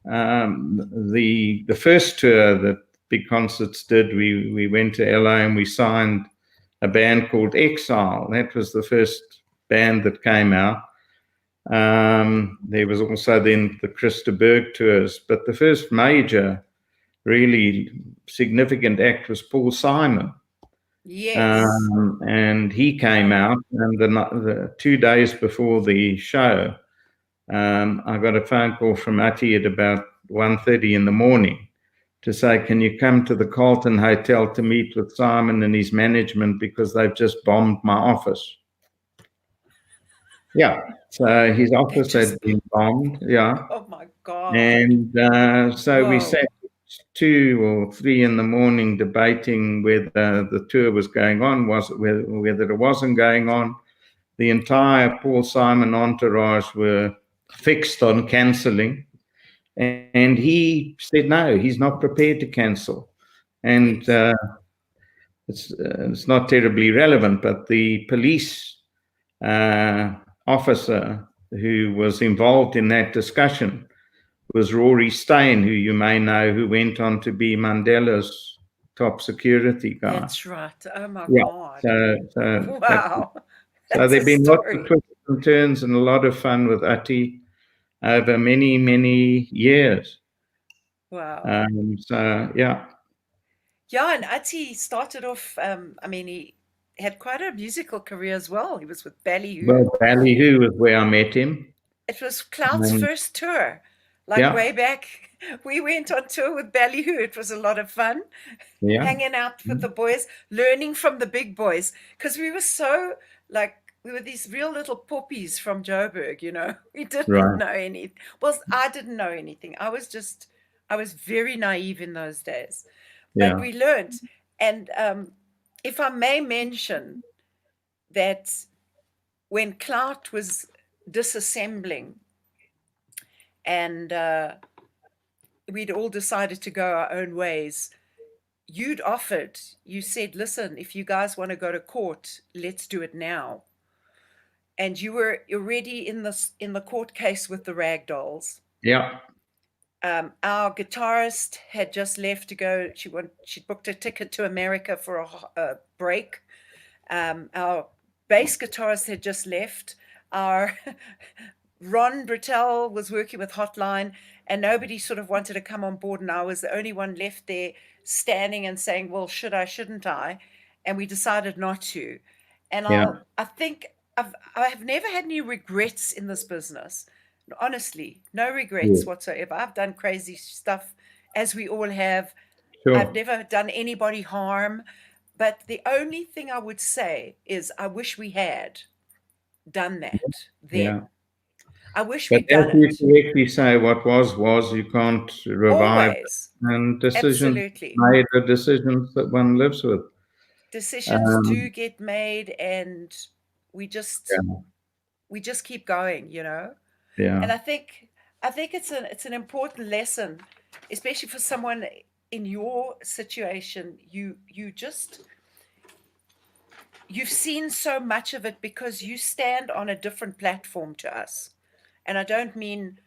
Speaker 1: boycott.
Speaker 2: the first tour that Big Concerts did, we went to LA and we signed a band called Exile. That was the first band that came out. There was also then the Christa Berg tours, but the first major, really significant act was Paul Simon.
Speaker 1: Yes.
Speaker 2: And he came
Speaker 1: Wow.
Speaker 2: out, and the 2 days before the show, I got a phone call from Ati at about 1:30 in the morning to say, can you come to the Carlton Hotel to meet with Simon and his management because they've just bombed my office. Yeah, so his
Speaker 1: They
Speaker 2: office had
Speaker 1: just,
Speaker 2: been bombed. Yeah,
Speaker 1: oh my God.
Speaker 2: and so we
Speaker 1: Whoa.
Speaker 2: sat 2 or 3 in the morning debating whether the tour was going on, whether it wasn't going on. The entire Paul Simon entourage were fixed on cancelling, and he said no, he's not prepared to cancel. And
Speaker 1: Yes.
Speaker 2: it's not terribly relevant, but the police officer who was involved in that discussion was Rory Steyn, who you may know, who went on to be Mandela's top security guy.
Speaker 1: That's right. Oh my
Speaker 2: Yeah.
Speaker 1: God.
Speaker 2: So
Speaker 1: Wow. That's
Speaker 2: there've
Speaker 1: a
Speaker 2: been lots of
Speaker 1: story.
Speaker 2: twists and turns and a lot of fun with Ati over many, many years.
Speaker 1: Wow.
Speaker 2: So yeah.
Speaker 1: Yeah, and Ati started off, I mean, he had quite a musical career as well. He was with Ballyhoo.
Speaker 2: Well, Ballyhoo was where I met him.
Speaker 1: It was Cloud's
Speaker 2: Um,
Speaker 1: first tour, like
Speaker 2: yeah,
Speaker 1: way back. We went on tour with Ballyhoo. It was a lot of fun,
Speaker 2: yeah,
Speaker 1: hanging out with the boys, learning from the big boys, because we were so, like, we were these real little poppies from Joburg, We didn't
Speaker 2: right,
Speaker 1: know anything. Well, I didn't know anything. I was very naive in those days. But
Speaker 2: yeah,
Speaker 1: we learned. And if I may mention that when Clout was disassembling and we'd all decided to go our own ways, you said, listen, if you guys want to go to court, let's do it now. And you were already in the court case with the rag dolls.
Speaker 2: yeah.
Speaker 1: Our guitarist had just left to go. She'd booked a ticket to America for a break. Our bass guitarist had just left. Our Ron Britell was working with Hotline, and nobody sort of wanted to come on board, and I was the only one left there standing and saying, well, should I, shouldn't I? And we decided not to. And
Speaker 2: Yeah.
Speaker 1: I think I've never had any regrets in this business. Honestly, no regrets
Speaker 2: Yeah.
Speaker 1: whatsoever. I've done crazy stuff, as we all have.
Speaker 2: Sure.
Speaker 1: I've never done anybody harm. But the only thing I would say is I wish we had done that then.
Speaker 2: Yeah.
Speaker 1: I wish
Speaker 2: But
Speaker 1: we'd done
Speaker 2: as you
Speaker 1: it.
Speaker 2: correctly say, what was, you can't revive.
Speaker 1: Always.
Speaker 2: And decisions
Speaker 1: Absolutely.
Speaker 2: made are decisions that one lives with.
Speaker 1: Decisions do get made, and we just keep going, you know.
Speaker 2: Yeah.
Speaker 1: And I think it's an important lesson, especially for someone in your situation. You've seen so much of it because you stand on a different platform to us. And I don't mean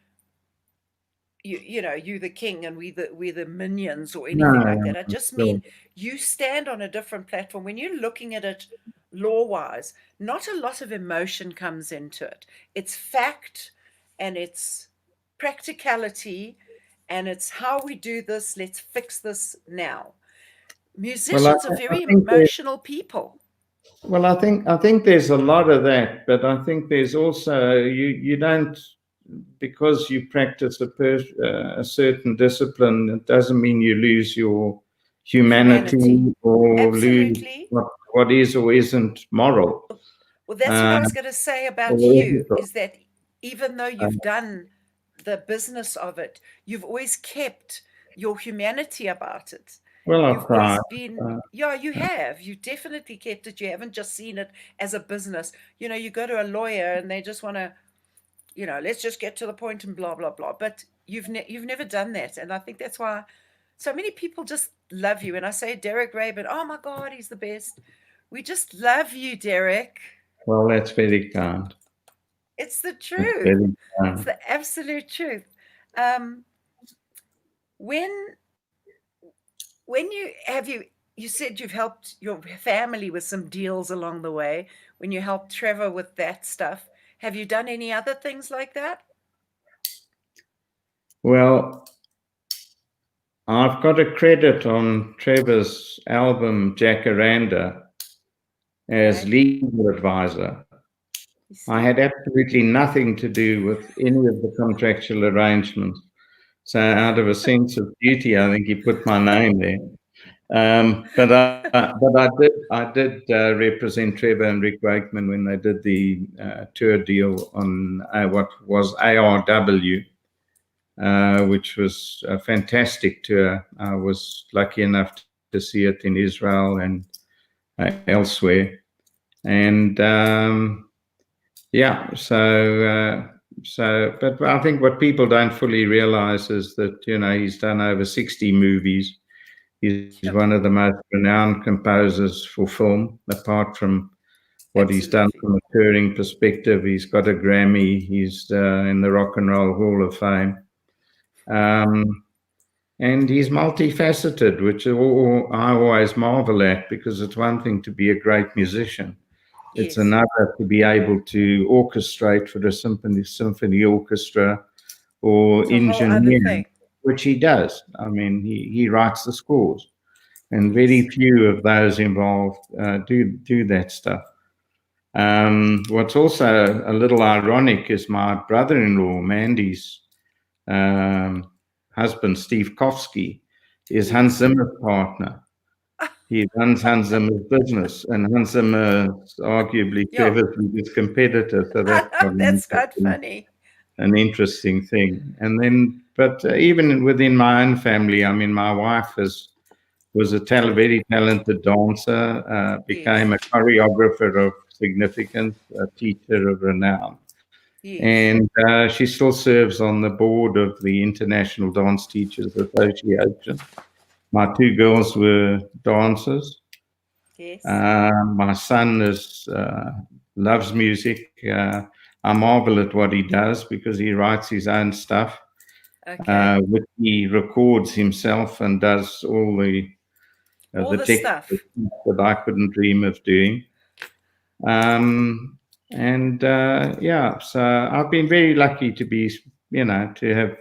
Speaker 1: you know, you the king and we the minions or anything like that. I just mean you stand on a different platform. When you're looking at it law-wise, not a lot of emotion comes into it. It's fact, and it's practicality, and it's how we do this. Let's fix this now. Musicians are very emotional people.
Speaker 2: Well, I think there's a lot of that, but I think there's also you don't, because you practice a certain discipline, it doesn't mean you lose your humanity. Or
Speaker 1: Absolutely.
Speaker 2: lose what is or isn't moral.
Speaker 1: Well, that's what I was going to say about you, is that even though you've done the business of it, you've always kept your humanity about it.
Speaker 2: Well,
Speaker 1: You've always been, you have. You definitely kept it. You haven't just seen it as a business. You know, you go to a lawyer and they just want to, you know, let's just get to the point and blah, blah, blah. But you've never done that. And I think that's why so many people just love you. And I say Derek Rabin, oh my God, he's the best. We just love you, Derek.
Speaker 2: Well, that's very kind.
Speaker 1: It's the truth. It's the absolute truth. When you said you've helped your family with some deals along the way, when you helped Trevor with that stuff, have you done any other things like that?
Speaker 2: Well, I've got a credit on Trevor's album Jacaranda as legal advisor. I had absolutely nothing to do with any of the contractual arrangements. So out of a sense of duty, I think he put my name there. But I did represent Trevor and Rick Wakeman when they did the tour deal on what was ARW, which was a fantastic tour. I was lucky enough to see it in Israel and elsewhere. And but I think what people don't fully realize is that, you know, he's done over 60 movies. He's one of the most renowned composers for film, apart from what he's done from a touring perspective. He's got a Grammy. He's in the Rock and Roll Hall of Fame. And he's multifaceted, which I always marvel at, because it's one thing to be a great musician. It's another to be able to orchestrate for a symphony orchestra or engineer, which he does. I mean, he writes the scores, and very few of those involved do that stuff. What's also a little ironic is my brother-in-law, Mandy's husband, Steve Kofsky, is Hans Zimmer's partner. He runs Hans Zimmer's business, and Hans Zimmer is arguably Trevor's biggest competitor. So
Speaker 1: that's quite funny.
Speaker 2: An interesting thing. And then, but even within my own family, I mean, my wife was a very talented dancer, became a choreographer of significance, a teacher of renown. And she still serves on the board of the International Dance Teachers Association. My two girls were dancers. My son loves music. I marvel at what he does because he writes his own stuff.
Speaker 1: Okay.
Speaker 2: which he records himself and does all the
Speaker 1: The
Speaker 2: technical
Speaker 1: stuff.
Speaker 2: stuff that I couldn't dream of doing. Yeah, so I've been very lucky to be, to have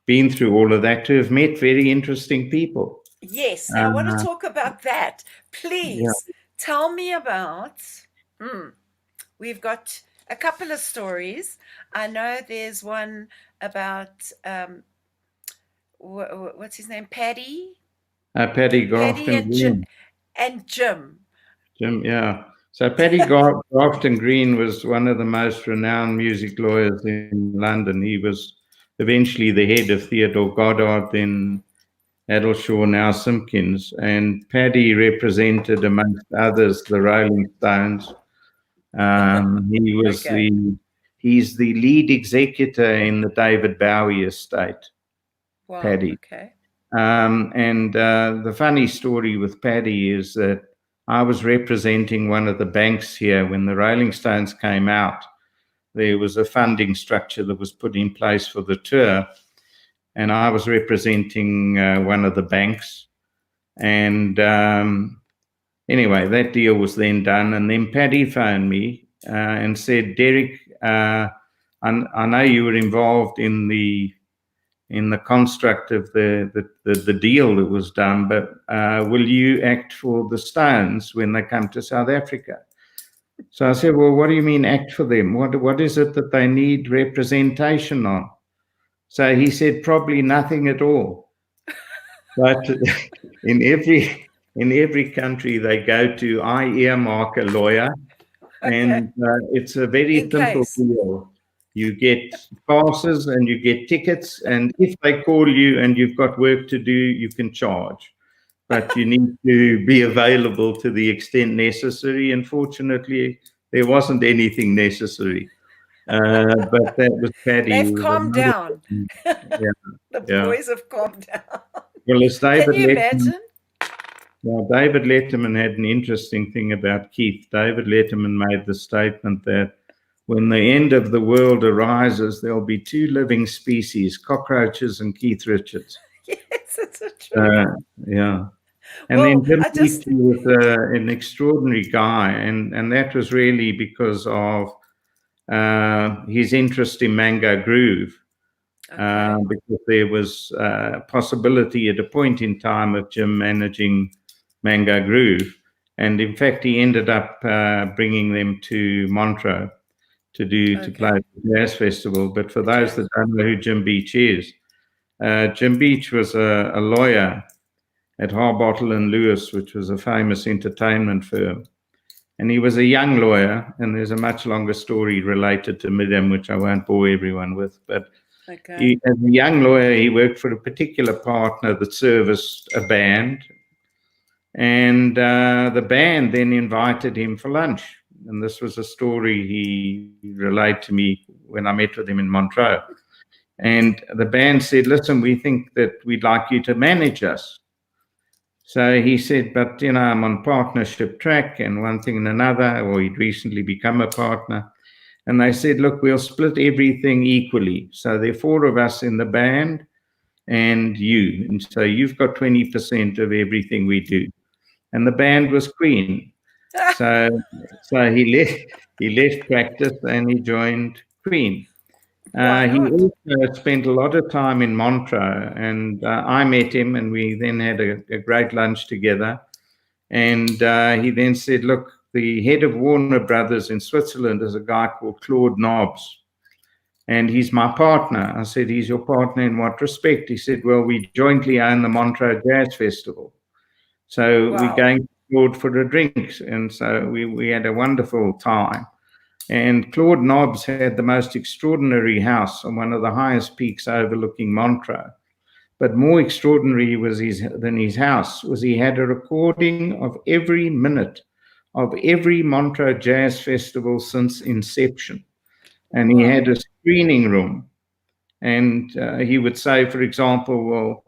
Speaker 2: been through all of that, to have met very interesting people.
Speaker 1: Yes. Now I want to
Speaker 2: Uh,
Speaker 1: talk about that.
Speaker 2: yeah,
Speaker 1: Please tell me about. We've got a couple of stories. I know there's one about what's his name, Paddy,
Speaker 2: Paddy
Speaker 1: Paddy
Speaker 2: Grafton Green.
Speaker 1: and Jim.
Speaker 2: Jim, yeah. So Paddy Grafton Green was one of the most renowned music lawyers in London. He was eventually the head of Theodore Goddard, then Addleshaw, now Simpkins. And Paddy represented, amongst others, the Rolling Stones.
Speaker 1: Okay.
Speaker 2: He's the lead executor in the David Bowie estate,
Speaker 1: Wow.
Speaker 2: Paddy.
Speaker 1: Okay.
Speaker 2: The funny story with Paddy is that I was representing one of the banks here when the Rolling Stones came out. There was a funding structure that was put in place for the tour, and I was representing one of the banks. And anyway, that deal was then done, and then Paddy phoned me and said, Derek, I know you were involved in the construct of the deal that was done, but will you act for the Stones when they come to South Africa? So I said, well, what do you mean act for them? What is it that they need representation on? So he said, probably nothing at all. But in every country they go to, I earmark a lawyer, and it's a very
Speaker 1: In
Speaker 2: simple
Speaker 1: case.
Speaker 2: deal. You get passes and you get tickets, and if they call you and you've got work to do, you can charge. But you need to be available to the extent necessary. Unfortunately, there wasn't anything necessary. But that was Paddy.
Speaker 1: They've calmed down.
Speaker 2: Yeah,
Speaker 1: The
Speaker 2: yeah.
Speaker 1: boys have calmed down.
Speaker 2: Well, as
Speaker 1: Can
Speaker 2: David
Speaker 1: you
Speaker 2: Letterman,
Speaker 1: imagine?
Speaker 2: David Letterman had an interesting thing about Keith. David Letterman made the statement that when the end of the world arises, there'll be two living species, cockroaches and Keith Richards.
Speaker 1: Yes, it's a truth.
Speaker 2: Yeah. And
Speaker 1: Well,
Speaker 2: then Jim
Speaker 1: I just
Speaker 2: Beach was an extraordinary guy, and that was really because of his interest in Mango Groove. Because there was a possibility at a point in time of Jim managing Mango Groove. And in fact, he ended up bringing them to Montreux to play at the Jazz Festival. But for those that don't know who Jim Beach is, Jim Beach was a lawyer at Harbottle and Lewis, which was a famous entertainment firm. And he was a young lawyer, and there's a much longer story related to him, which I won't bore everyone with. But as a young lawyer, he worked for a particular partner that serviced a band. And the band then invited him for lunch. And this was a story he relayed to me when I met with him in Montreux. And the band said, listen, we think that we'd like you to manage us. So he said, but, I'm on partnership track and one thing and another, or he'd recently become a partner. And they said, look, we'll split everything equally. So there are four of us in the band and you. And so you've got 20% of everything we do. And the band was Queen. So he left practice and he joined Queen. He also spent a lot of time in Montreux, and I met him, and we then had a great lunch together. And he then said, look, the head of Warner Brothers in Switzerland is a guy called Claude Nobbs, and he's my partner. I said, he's your partner in what respect? He said, well, we jointly own the Montreux Jazz Festival. So we're going to Claude for a drink. And so we had a wonderful time. And Claude Nobbs had the most extraordinary house on one of the highest peaks overlooking Montreux. But more extraordinary than his house was he had a recording of every minute of every Montreux Jazz Festival since inception. And he had a screening room. And he would say, for example, well,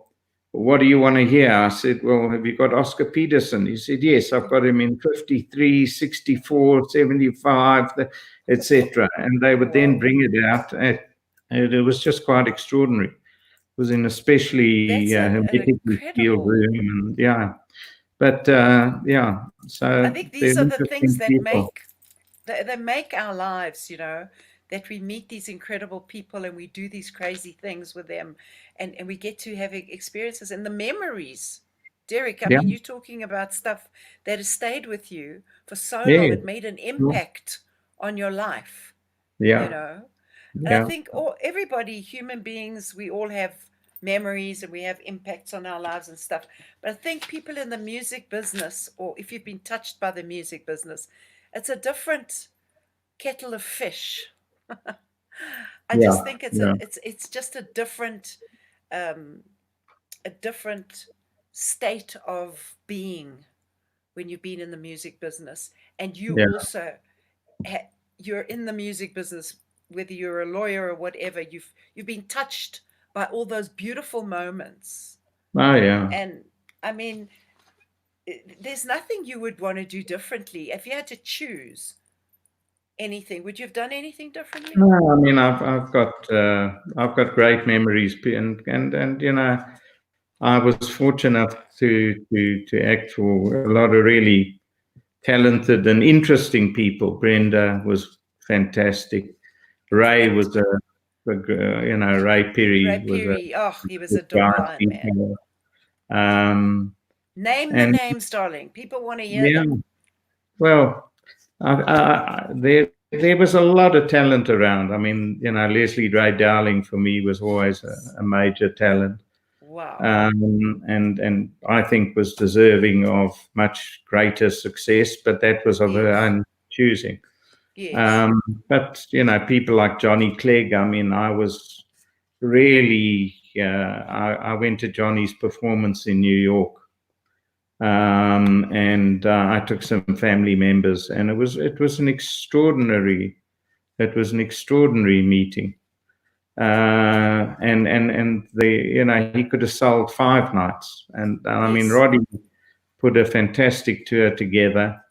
Speaker 2: what do you want to hear? I said, well, have you got Oscar Peterson? He said, yes, I've got him in 53, 64, 75, etc. And they would then bring it out. And it was just quite extraordinary. was in a specially
Speaker 1: That's an
Speaker 2: hermetically sealed
Speaker 1: incredible.
Speaker 2: room, and yeah. But yeah, so
Speaker 1: I think
Speaker 2: they're
Speaker 1: these are the things
Speaker 2: interesting
Speaker 1: that
Speaker 2: people.
Speaker 1: they make our lives, you know, that we meet these incredible people and we do these crazy things with them, and we get to have experiences and the memories. Derek, I
Speaker 2: Yeah,
Speaker 1: mean, you're talking about stuff that has stayed with you for so long.
Speaker 2: yeah,
Speaker 1: It made an impact on your life, you
Speaker 2: yeah,
Speaker 1: know. And I
Speaker 2: yeah,
Speaker 1: think everybody, human beings, we all have memories and we have impacts on our lives and stuff. But I think people in the music business, or if you've been touched by the music business, it's a different kettle of fish. I just
Speaker 2: yeah,
Speaker 1: think it's
Speaker 2: yeah,
Speaker 1: it's just um, a different state of being when you've been in the music business, and you
Speaker 2: yeah.
Speaker 1: also you're in the music business, whether you're a lawyer or whatever. You've been touched by all those beautiful moments,
Speaker 2: Oh, yeah.
Speaker 1: and I mean, there's nothing you would want to do differently if you had to choose anything. Would you have done anything differently?
Speaker 2: No, I mean, I've got great memories, and you know, I was fortunate to act for a lot of really talented and interesting people. Brenda was fantastic. Ray
Speaker 1: And
Speaker 2: was you know, Ray
Speaker 1: Ray
Speaker 2: Perry was a
Speaker 1: Peary, oh, he was
Speaker 2: good
Speaker 1: a
Speaker 2: guy.
Speaker 1: divine man.
Speaker 2: Um,
Speaker 1: Name the
Speaker 2: and
Speaker 1: names, darling. People want to hear
Speaker 2: yeah,
Speaker 1: them.
Speaker 2: well, there was a lot of talent around. I mean, you know, Leslie Ray Dowling for me was always a major talent,
Speaker 1: Wow.
Speaker 2: and I think was deserving of much greater success. But that was of her
Speaker 1: Yes.
Speaker 2: own choosing.
Speaker 1: Yes.
Speaker 2: Um, but you know, people like Johnny Clegg. I mean, I was really. I went to Johnny's performance in New York, and I took some family members, and it was an extraordinary meeting. And the you know, he could have sold 5 nights, and I mean,
Speaker 1: Yes.
Speaker 2: Roddy put a fantastic tour together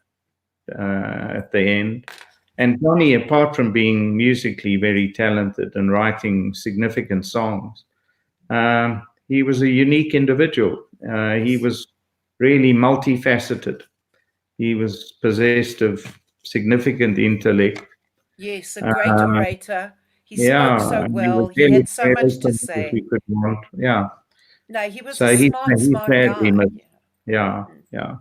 Speaker 2: at the end. And Johnny, apart from being musically very talented and writing significant songs, he was a unique individual. He
Speaker 1: Yes.
Speaker 2: was really multifaceted. He was possessed of significant intellect.
Speaker 1: Yes. A great
Speaker 2: Uh,
Speaker 1: orator. He spoke
Speaker 2: yeah,
Speaker 1: so
Speaker 2: and he was
Speaker 1: well. He
Speaker 2: really
Speaker 1: had so much to
Speaker 2: open as
Speaker 1: say.
Speaker 2: we could want. Yeah.
Speaker 1: No, he was a
Speaker 2: So
Speaker 1: smart,
Speaker 2: he
Speaker 1: smart
Speaker 2: sadly
Speaker 1: guy.
Speaker 2: missed. Yeah,
Speaker 1: Mm.
Speaker 2: yeah.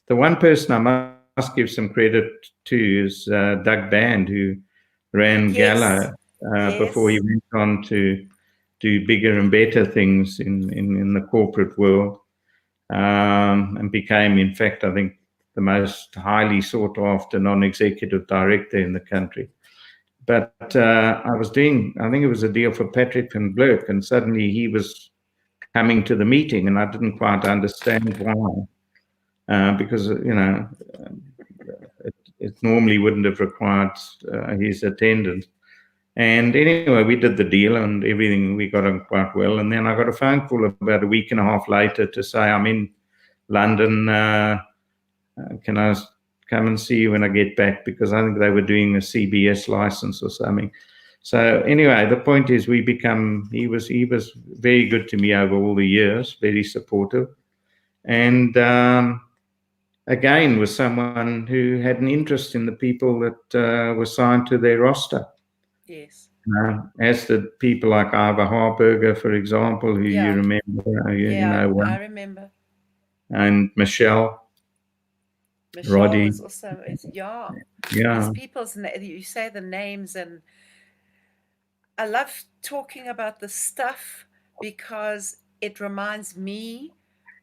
Speaker 2: The one person I must give some credit to is Doug Band, who ran
Speaker 1: Yes.
Speaker 2: Gallo before he
Speaker 1: Yes.
Speaker 2: went on to do bigger and better things in the corporate world, and became, in fact, I think, the most highly sought after non-executive director in the country. But I think it was a deal for Patrick van Blurk, and suddenly he was coming to the meeting, and I didn't quite understand why, because you know, it normally wouldn't have required his attendance. And anyway, we did the deal and everything. We got on quite well. And then I got a phone call about a week and a half later to say, I'm in London. Can I come and see you when I get back? Because I think they were doing a CBS license or something. So anyway, the point is, he was very good to me over all the years, very supportive. And again, was someone who had an interest in the people that were signed to their roster.
Speaker 1: Yes.
Speaker 2: As did people like Ivor Harburger, for example, who you
Speaker 1: Yeah.
Speaker 2: remember, you
Speaker 1: Yeah.
Speaker 2: know,
Speaker 1: I
Speaker 2: well,
Speaker 1: remember.
Speaker 2: and Michelle,
Speaker 1: Michelle
Speaker 2: Roddy.
Speaker 1: was also, yeah. These
Speaker 2: Yeah,
Speaker 1: people's, you say the names, and I love talking about the stuff because it reminds me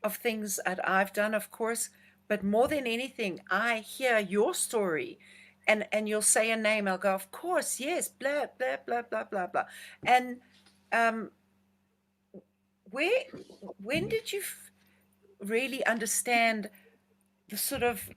Speaker 1: of things that I've done, of course, but more than anything, I hear your story, and you'll say a name, I'll go, of course, yes, blah, blah, blah, blah, blah, blah. And um, where, when did you really understand the sort of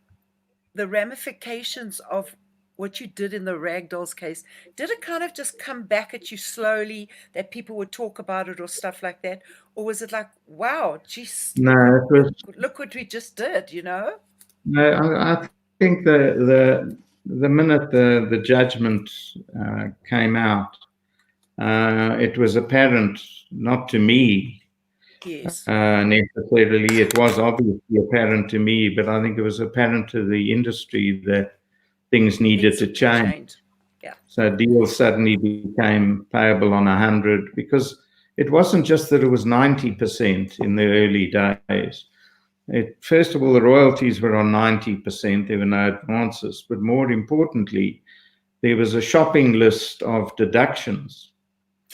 Speaker 1: the ramifications of what you did in the Ragdolls case? Did it kind of just come back at you slowly that people would talk about it or stuff like that? Or was it like, wow, geez,
Speaker 2: no, it was.
Speaker 1: look what we just did, you know?
Speaker 2: No, I think the minute the judgment came out, it was apparent, not to me
Speaker 1: Yes.
Speaker 2: necessarily, it was obviously apparent to me, but I think it was apparent to the industry that things needed to change.
Speaker 1: Yeah.
Speaker 2: So deals suddenly became payable on 100, because it wasn't just that it was 90% in the early days. First of all, the royalties were on 90%, there were no advances, but more importantly, there was a shopping list of deductions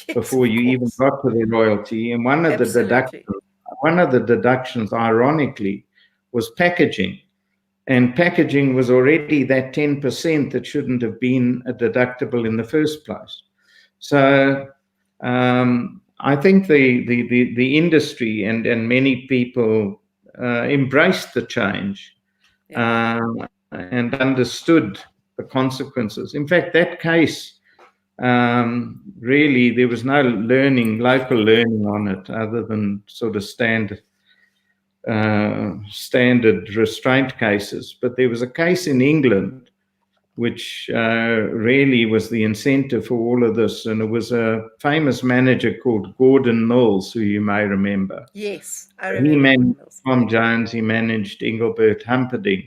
Speaker 1: Yes,
Speaker 2: before you even got to the royalty. And one of the deductions, ironically, was packaging. And packaging was already that 10% that shouldn't have been a deductible in the first place. So I think the industry and many people embraced the change and understood the consequences. In fact, that case, really, there was no local learning on it, other than sort of standard restraint cases. But there was a case in England which really was the incentive for all of this, and it was a famous manager called Gordon Mills, who you may remember.
Speaker 1: Yes, I remember.
Speaker 2: He managed
Speaker 1: Gordon Mills.
Speaker 2: Tom Jones, he managed Engelbert Humperdinck.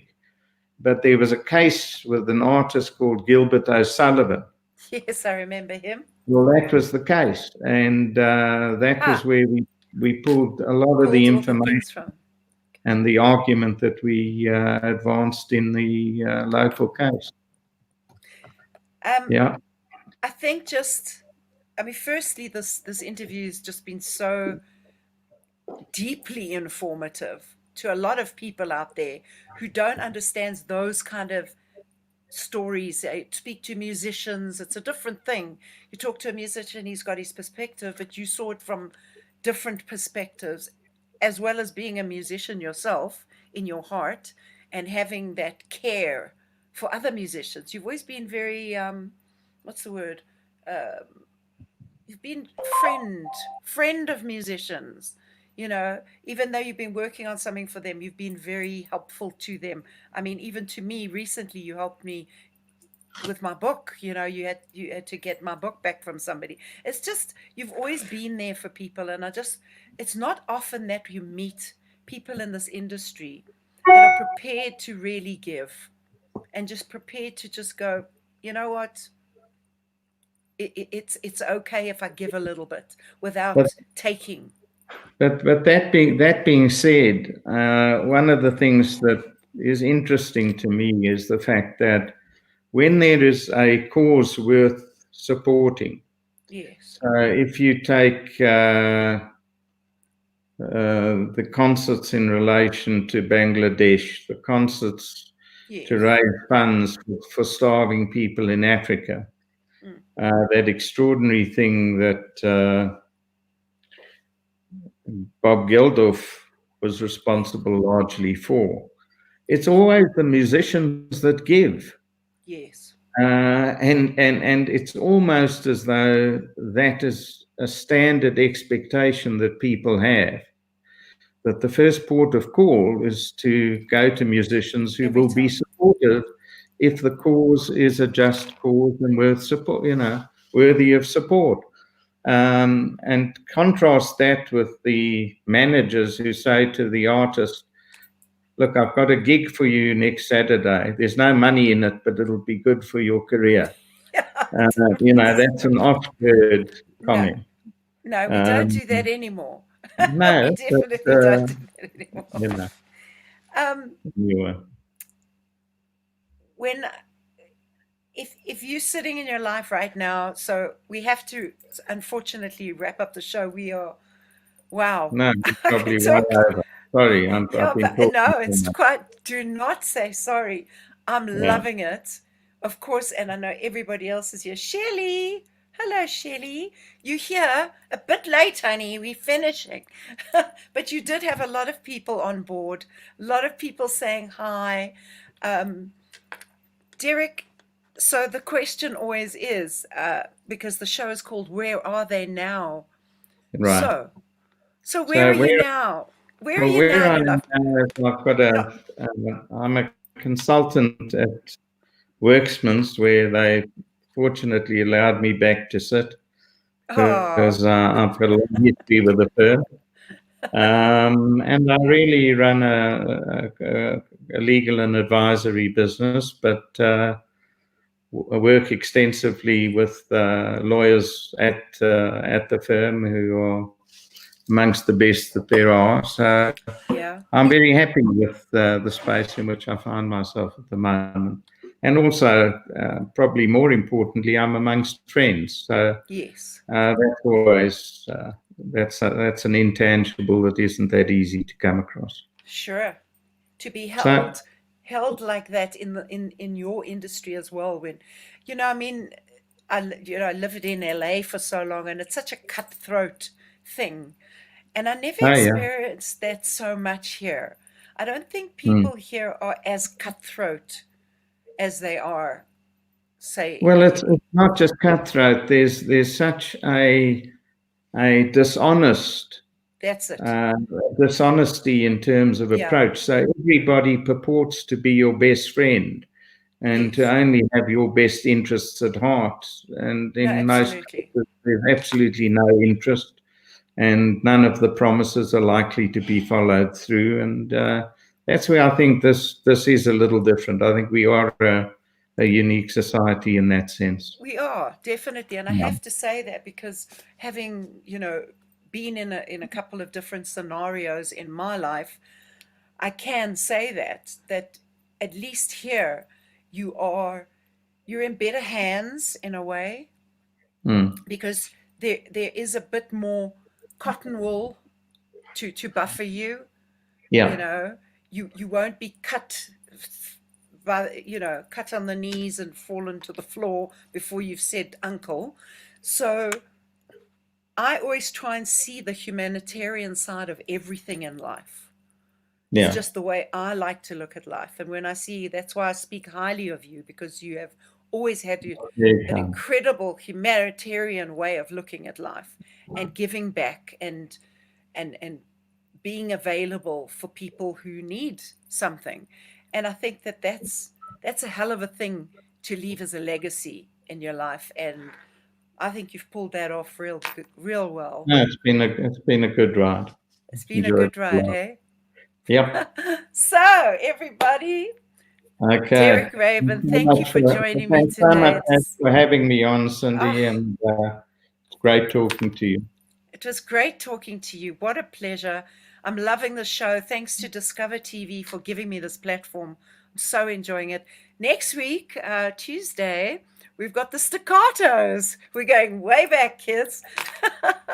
Speaker 2: But there was a case with an artist called Gilbert O'Sullivan.
Speaker 1: Yes, I remember him.
Speaker 2: Well, that was the case, and that was where we pulled a lot of the information
Speaker 1: from.
Speaker 2: And the argument that we advanced in the local case. Yeah.
Speaker 1: I think firstly, this interview has just been so deeply informative to a lot of people out there who don't understand those kind of stories. Speak to musicians, it's a different thing. You talk to a musician, he's got his perspective, but you saw it from different perspectives, as well as being a musician yourself in your heart and having that care for other musicians. You've always been very, what's the word? You've been friend of musicians. You know, even though you've been working on something for them, you've been very helpful to them. I mean, even to me recently, you helped me with my book. You know, you had to get my book back from somebody. It's just, you've always been there for people. And it's not often that you meet people in this industry that are prepared to really give and just prepared to just go, you know what? It's okay if I give a little bit without taking.
Speaker 2: But that being said, one of the things that is interesting to me is the fact that when there is a cause worth supporting,
Speaker 1: yes.
Speaker 2: If you take the concerts in relation to Bangladesh, the concerts to raise funds for starving people in Africa, that extraordinary thing that Bob Geldof was responsible largely for. It's always the musicians that give.
Speaker 1: Yes.
Speaker 2: And it's almost as though that is a standard expectation that people have, that the first port of call is to go to musicians who will be supportive if the cause is a just cause and worth support, worthy of support. And contrast that with the managers who say to the artist, look, I've got a gig for you next Saturday. There's no money in it, but it'll be good for your career. That's an oft-heard comment.
Speaker 1: No, we don't do that anymore.
Speaker 2: No,
Speaker 1: we definitely don't do that anymore. When if you're sitting in your life right now, so we have to unfortunately wrap up the show. We are, wow.
Speaker 2: No, probably well over. Sorry, I've been talking.
Speaker 1: No, it's quite. Do not say sorry. I'm loving it, of course, and I know everybody else is here. Shelley, hello, Shelley. You're here a bit late, honey. We're finishing, but you did have a lot of people on board. A lot of people saying hi. Derek, so the question always is, because the show is called "Where Are They Now?"
Speaker 2: Right.
Speaker 1: So where are you now? Where are you now?
Speaker 2: I'm a consultant at Worksman's, where they fortunately allowed me back to sit. because I've got a long history with the firm. And I really run a legal and advisory business, but work extensively with lawyers at the firm who are amongst the best that there are. So
Speaker 1: Yeah.
Speaker 2: I'm very happy with the space in which I find myself at the moment. And also, probably more importantly, I'm amongst friends. So
Speaker 1: Yes.
Speaker 2: that's always that's an intangible that isn't that easy to come across.
Speaker 1: Sure. To be
Speaker 2: So
Speaker 1: held like that in your industry as well. When, I mean, I lived in LA for so long, and it's such a cutthroat thing, and I never
Speaker 2: yeah.
Speaker 1: experienced that so much here. I don't think people here are as cutthroat as they are, say.
Speaker 2: Well, it's not just cutthroat. There's such a dishonest
Speaker 1: That's it.
Speaker 2: dishonesty in terms of
Speaker 1: Yeah.
Speaker 2: approach. So everybody purports to be your best friend and to
Speaker 1: Yes.
Speaker 2: only have your best interests at heart. And
Speaker 1: No,
Speaker 2: in most
Speaker 1: absolutely.
Speaker 2: cases, there's absolutely no interest, and none of the promises are likely to be followed through. And that's where I think this is a little different. I think we are a unique society in that sense.
Speaker 1: We are, definitely. And I
Speaker 2: Yeah.
Speaker 1: have to say that because having, been in a couple of different scenarios in my life, I can say that at least here you're in better hands in a way, because there is a bit more cotton wool to buffer you.
Speaker 2: Yeah.
Speaker 1: You won't be cut by, cut on the knees and fallen to the floor before you've said uncle. So I always try and see the humanitarian side of everything in life. It's
Speaker 2: Yeah.
Speaker 1: just the way I like to look at life. And when I see, that's why I speak highly of you, because you have always had an
Speaker 2: Yeah.
Speaker 1: incredible humanitarian way of looking at life and giving back and being available for people who need something. And I think that's a hell of a thing to leave as a legacy in your life. And I think you've pulled that off real well.
Speaker 2: No, it's been a good ride.
Speaker 1: It's been a good ride, hey?
Speaker 2: Yep.
Speaker 1: So, everybody,
Speaker 2: Okay.
Speaker 1: Derek Rabin, thank you for joining me
Speaker 2: Thanks so
Speaker 1: today.
Speaker 2: much for having me on, Cindy, and it's great talking to you.
Speaker 1: It was great talking to you. What a pleasure. I'm loving the show. Thanks to DiscovrTV for giving me this platform. I'm so enjoying it. Next week, Tuesday, we've got the Staccatos. We're going way back, kids.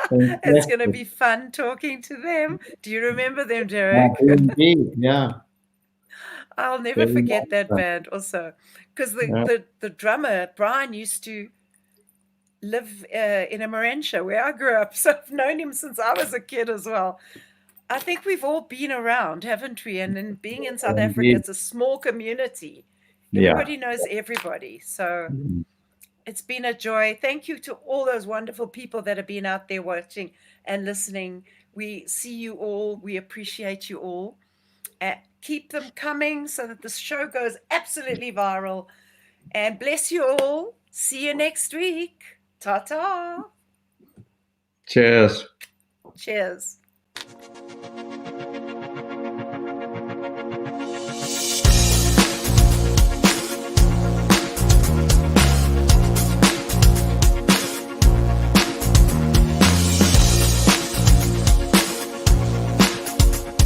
Speaker 1: It's going to be fun talking to them. Do you remember them, Derek?
Speaker 2: Indeed, yeah.
Speaker 1: I'll never forget that band also, because the drummer, Brian, used to live in a Marantia where I grew up. So I've known him since I was a kid as well. I think we've all been around, haven't we? And then being in South Africa, it's a small community. Everybody knows everybody. So it's been a joy. Thank you to all those wonderful people that have been out there watching and listening. We see you all. We appreciate you all. Keep them coming so that this show goes absolutely viral. And bless you all. See you next week. Ta-ta.
Speaker 2: Cheers.
Speaker 1: Cheers.